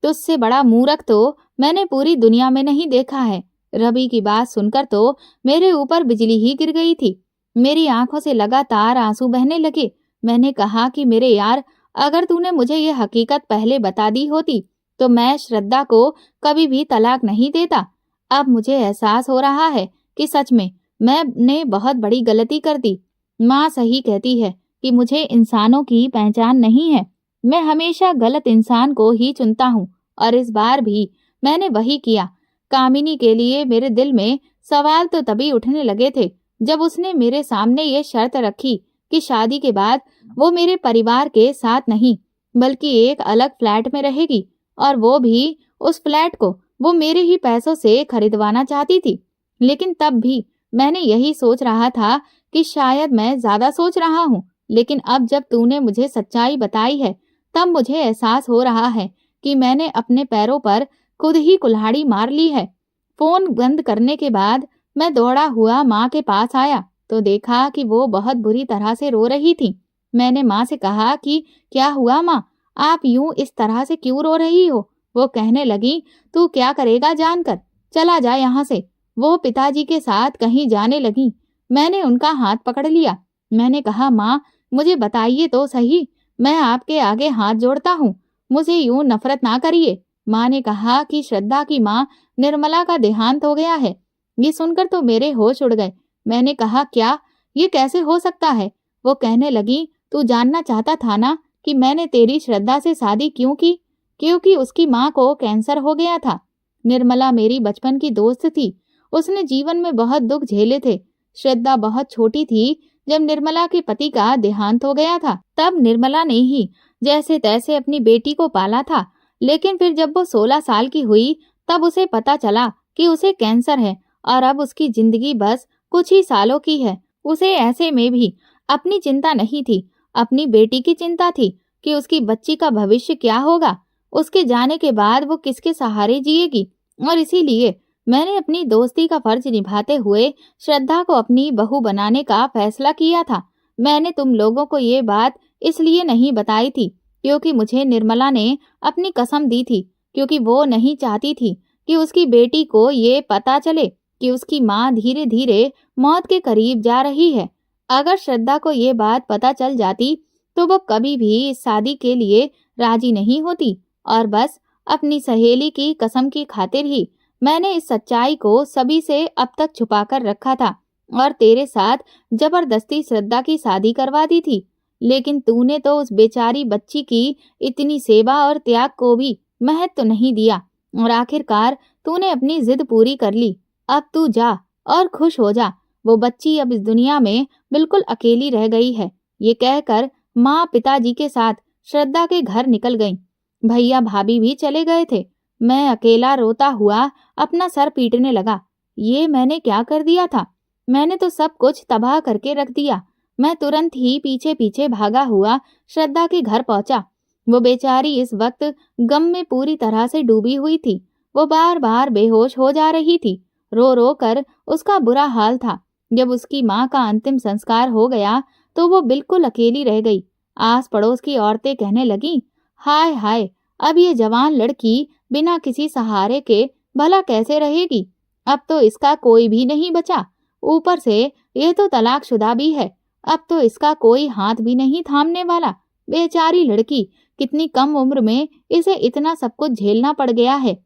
तुझसे बड़ा मूर्ख तो मैंने पूरी दुनिया में नहीं देखा है। रवि की बात सुनकर तो मेरे ऊपर बिजली ही गिर गई थी। मेरी आंखों से लगातार आंसू बहने लगे। मैंने कहा कि मेरे यार, अगर तूने मुझे ये हकीकत पहले बता दी होती तो मैं श्रद्धा को कभी भी तलाक नहीं देता। अब मुझे एहसास हो रहा है कि सच में मैंने बहुत बड़ी गलती कर दी। माँ सही कहती है कि मुझे इंसानों की पहचान नहीं है। मैं हमेशा गलत इंसान को ही चुनता हूँ और इस बार भी मैंने वही किया। कामिनी के लिए मेरे दिल में सवाल तो तभी उठने लगे थे जब उसने मेरे सामने ये शर्त रखी कि शादी के बाद वो मेरे परिवार के साथ नहीं बल्कि एक अलग फ्लैट में रहेगी, और वो भी उस फ्लैट को वो मेरे ही पैसों से खरीदवाना चाहती थी। लेकिन तब भी मैंने यही सोच रहा था कि शायद मैं ज्यादा सोच रहा हूँ, लेकिन अब जब तूने मुझे सच्चाई बताई है तब मुझे एहसास हो रहा है कि मैंने अपने पैरों पर खुद ही कुल्हाड़ी मार ली है। फोन बंद करने के बाद मैं दौड़ा हुआ माँ के पास आया तो देखा कि वो बहुत बुरी तरह से रो रही थी। मैंने माँ से कहा कि क्या हुआ माँ, आप यूं इस तरह से क्यों रो रही हो? वो कहने लगी, तू क्या करेगा जानकर, चला जा यहाँ से। वो पिताजी के साथ कहीं जाने लगी। मैंने उनका हाथ पकड़ लिया। मैंने कहा, माँ मुझे बताइए तो सही, मैं आपके आगे हाथ जोड़ता हूँ, मुझे यूं नफरत ना करिए। माँ ने कहा कि श्रद्धा की माँ निर्मला का देहांत हो गया है। ये सुनकर तो मेरे होश उड़ गए। मैंने कहा, क्या, ये कैसे हो सकता है? वो कहने लगी, तू जानना चाहता था ना कि मैंने तेरी श्रद्धा से शादी क्यों की? क्योंकि उसकी माँ को कैंसर हो गया था। निर्मला मेरी बचपन की दोस्त थी। उसने जीवन में बहुत दुख झेले थे। श्रद्धा बहुत छोटी थी जब निर्मला के पति का देहांत हो गया था। तब निर्मला ने ही जैसे तैसे अपनी बेटी को पाला था। लेकिन फिर जब वो 16 साल की हुई तब उसे पता चला कि उसे कैंसर है और अब उसकी जिंदगी बस कुछ ही सालों की है। उसे ऐसे में भी अपनी चिंता नहीं थी, अपनी बेटी की चिंता थी कि उसकी बच्ची का भविष्य क्या होगा, उसके जाने के बाद वो किसके सहारे जिएगी। और इसीलिए मैंने अपनी दोस्ती का फर्ज निभाते हुए श्रद्धा को अपनी बहू बनाने का फैसला किया था। मैंने तुम लोगों को ये बात इसलिए नहीं बताई थी क्योंकि मुझे निर्मला ने अपनी कसम दी थी, क्योंकि वो नहीं चाहती थी कि उसकी बेटी को ये पता चले कि उसकी माँ धीरे धीरे मौत के करीब जा रही है। अगर श्रद्धा को ये बात पता चल जाती तो वो कभी भी इस शादी के लिए राजी नहीं होती और बस अपनी सहेली की कसम की खातिर ही मैंने इस सच्चाई को सभी से अब तक छुपाकर रखा था और तेरे साथ जबरदस्ती श्रद्धा की शादी करवा दी थी। लेकिन तूने तो उस बेचारी बच्ची की इतनी सेवा और त्याग को भी महत्व नहीं दिया और आखिरकार तूने अपनी जिद पूरी कर ली। अब तू जा और खुश हो जा। वो बच्ची अब इस दुनिया में बिल्कुल अकेली रह गई है। ये कहकर माँ पिताजी के साथ श्रद्धा के घर निकल गईं। भैया भाभी भी चले गए थे। मैं अकेला रोता हुआ अपना सर पीटने लगा। ये मैंने क्या कर दिया था? मैंने तो सब कुछ तबाह करके रख दिया। मैं तुरंत ही पीछे पीछे भागा हुआ श्रद्धा के घर पहुंचा। वो बेचारी इस वक्त गम में पूरी तरह से डूबी हुई थी। वो बार बार बेहोश हो जा रही थी। रो रो कर उसका बुरा हाल था। जब उसकी माँ का अंतिम संस्कार हो गया तो वो बिल्कुल अकेली रह गई। आस पड़ोस की औरतें कहने लगीं, हाय हाय, अब ये जवान लड़की बिना किसी सहारे के भला कैसे रहेगी? अब तो इसका कोई भी नहीं बचा। ऊपर से ये तो तलाकशुदा भी है। अब तो इसका कोई हाथ भी नहीं थामने वाला। बेचारी लड़की, कितनी कम उम्र में इसे इतना सब कुछ झेलना पड़ गया है।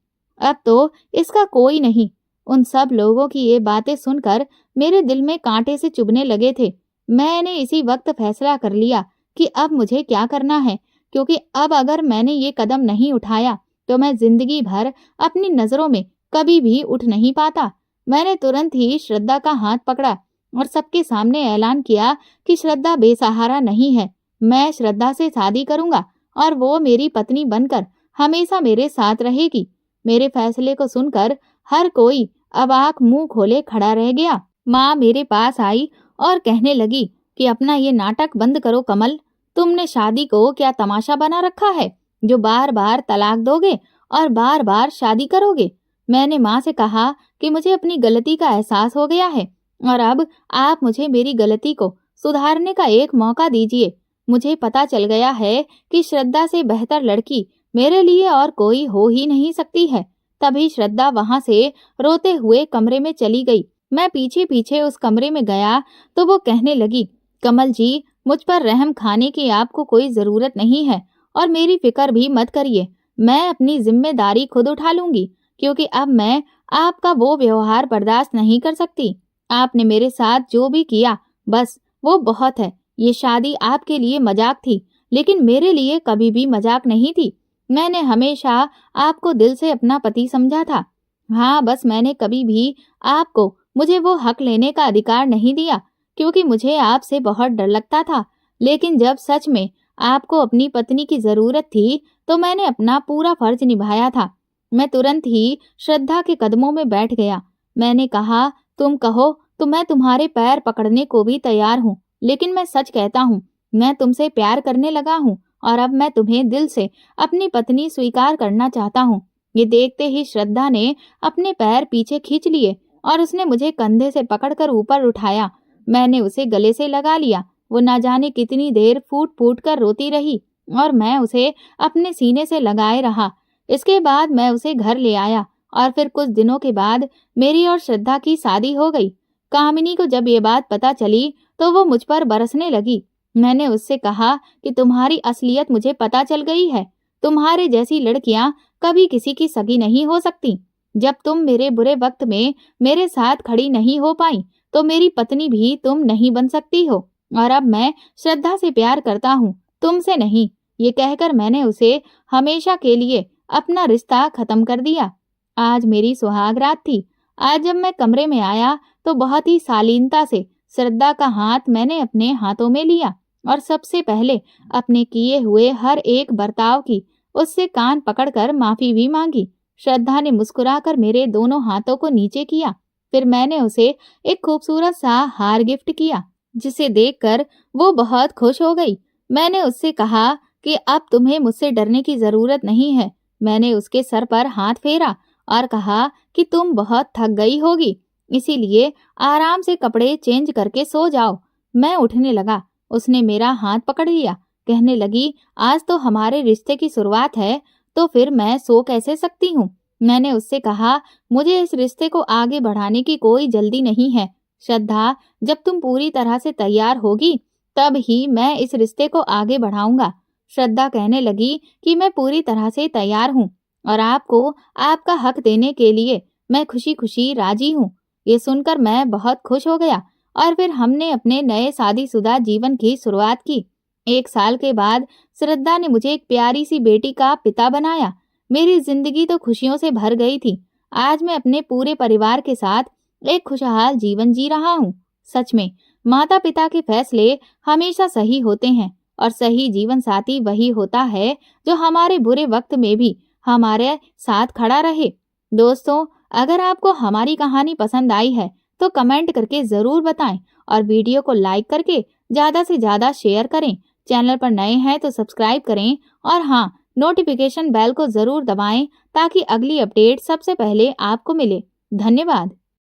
अब तो इसका कोई नहीं। उन सब लोगों की ये बातें सुनकर मेरे दिल में कांटे से चुभने लगे थे। मैंने इसी वक्त फैसला कर लिया कि अब मुझे क्या करना है, क्योंकि अब अगर मैंने ये कदम नहीं उठाया तो मैं जिंदगी भर अपनी नजरों में कभी भी उठ नहीं पाता। मैंने तुरंत ही श्रद्धा का हाथ पकड़ा और सबके सामने ऐलान किया कि श्रद्धा बेसहारा नहीं है। मैं श्रद्धा से शादी करूंगा और वो मेरी पत्नी बनकर हमेशा मेरे साथ रहेगी। मेरे फैसले को सुनकर हर कोई अवाक मुंह खोले खड़ा रह गया। माँ मेरे पास आई और कहने लगी कि अपना ये नाटक बंद करो कमल। तुमने शादी को क्या तमाशा बना रखा है जो बार बार तलाक दोगे और बार बार शादी करोगे? मैंने माँ से कहा कि मुझे अपनी गलती का एहसास हो गया है और अब आप मुझे मेरी गलती को सुधारने का एक मौका दीजिए। मुझे पता चल गया है कि श्रद्धा से बेहतर लड़की मेरे लिए और कोई हो ही नहीं सकती है। तभी श्रद्धा वहां से रोते हुए कमरे में चली गई। मैं पीछे पीछे उस कमरे में गया तो वो कहने लगी, कमल जी, मुझ पर रहम खाने की आपको कोई जरूरत नहीं है और मेरी फिक्र भी मत करिए। मैं अपनी जिम्मेदारी खुद उठा लूंगी, क्योंकि अब मैं आपका वो व्यवहार बर्दाश्त नहीं कर सकती। आपने मेरे साथ जो भी किया बस वो बहुत है। ये शादी आपके लिए मजाक थी, लेकिन मेरे लिए कभी भी मजाक नहीं थी। मैंने हमेशा आपको दिल से अपना पति समझा था। हाँ, बस मैंने कभी भी आपको मुझे वो हक लेने का अधिकार नहीं दिया, क्योंकि मुझे आपसे बहुत डर लगता था। लेकिन जब सच में आपको अपनी पत्नी की जरूरत थी तो मैंने अपना पूरा फर्ज निभाया था। मैं तुरंत ही श्रद्धा के कदमों में बैठ गया। मैंने कहा, तुम कहो तो मैं तुम्हारे पैर पकड़ने को भी तैयार हूँ, लेकिन मैं सच कहता हूँ, मैं तुमसे प्यार करने लगा हूँ और अब मैं तुम्हें दिल से अपनी पत्नी स्वीकार करना चाहता हूँ। ये देखते ही श्रद्धा ने अपने पैर पीछे खींच लिए और उसने मुझे कंधे से पकड़कर ऊपर उठाया। मैंने उसे गले से लगा लिया। वो ना जाने कितनी देर फूट फूट कर रोती रही और मैं उसे अपने सीने से लगाए रहा। इसके बाद मैं उसे घर ले आया और फिर कुछ दिनों के बाद मेरी और श्रद्धा की शादी हो गई। कामिनी को जब ये बात पता चली तो वो मुझ पर बरसने लगी। मैंने उससे कहा कि तुम्हारी असलियत मुझे पता चल गई है। तुम्हारे जैसी लड़कियां कभी किसी की सगी नहीं हो सकती। जब तुम मेरे बुरे वक्त में मेरे साथ खड़ी नहीं हो पाई तो मेरी पत्नी भी तुम नहीं बन सकती हो। और अब मैं श्रद्धा से प्यार करता हूँ, तुमसे नहीं। ये कहकर मैंने उसे हमेशा के लिए अपना रिश्ता खत्म कर दिया। आज मेरी सुहाग रात थी। आज जब मैं कमरे में आया तो बहुत ही शालीनता से श्रद्धा का हाथ मैंने अपने हाथों में लिया और सबसे पहले अपने किए हुए हर एक बर्ताव की उससे कान पकड़कर माफी भी मांगी। श्रद्धा ने मुस्कुराकर मेरे दोनों हाथों को नीचे किया। फिर मैंने उसे एक खूबसूरत सा हार गिफ्ट किया जिसे देखकर वो बहुत खुश हो गई। मैंने उससे कहा कि अब तुम्हें मुझसे डरने की जरूरत नहीं है। मैंने उसके सर पर हाथ फेरा और कहा कि तुम बहुत थक गई होगी, इसीलिए आराम से कपड़े चेंज करके सो जाओ। मैं उठने लगा। उसने मेरा हाथ पकड़ लिया। कहने लगी, आज तो हमारे रिश्ते की शुरुआत है, तो फिर मैं सो कैसे सकती हूँ। मैंने उससे कहा, मुझे इस रिश्ते को आगे बढ़ाने की कोई जल्दी नहीं है। श्रद्धा, जब तुम पूरी तरह से तैयार होगी तब ही मैं इस रिश्ते को आगे बढ़ाऊंगा। श्रद्धा कहने लगी कि मैं पूरी तरह से तैयार हूँ और आपको आपका हक देने के लिए मैं खुशी खुशी राजी हूँ। ये सुनकर मैं बहुत खुश हो गया और फिर हमने अपने नए शादीशुदा जीवन की शुरुआत की। 1 साल के बाद श्रद्धा ने मुझे एक प्यारी सी बेटी का पिता बनाया। मेरी जिंदगी तो खुशियों से भर गई थी। आज मैं अपने पूरे परिवार के साथ एक खुशहाल जीवन जी रहा हूँ। सच में माता पिता के फैसले हमेशा सही होते हैं और सही जीवन साथी वही होता है जो हमारे बुरे वक्त में भी हमारे साथ खड़ा रहे। दोस्तों, अगर आपको हमारी कहानी पसंद आई है तो कमेंट करके जरूर बताएं और वीडियो को लाइक करके ज्यादा से ज्यादा शेयर करें। चैनल पर नए हैं तो सब्सक्राइब करें और हाँ, नोटिफिकेशन बेल को जरूर दबाएं ताकि अगली अपडेट सबसे पहले आपको मिले। धन्यवाद।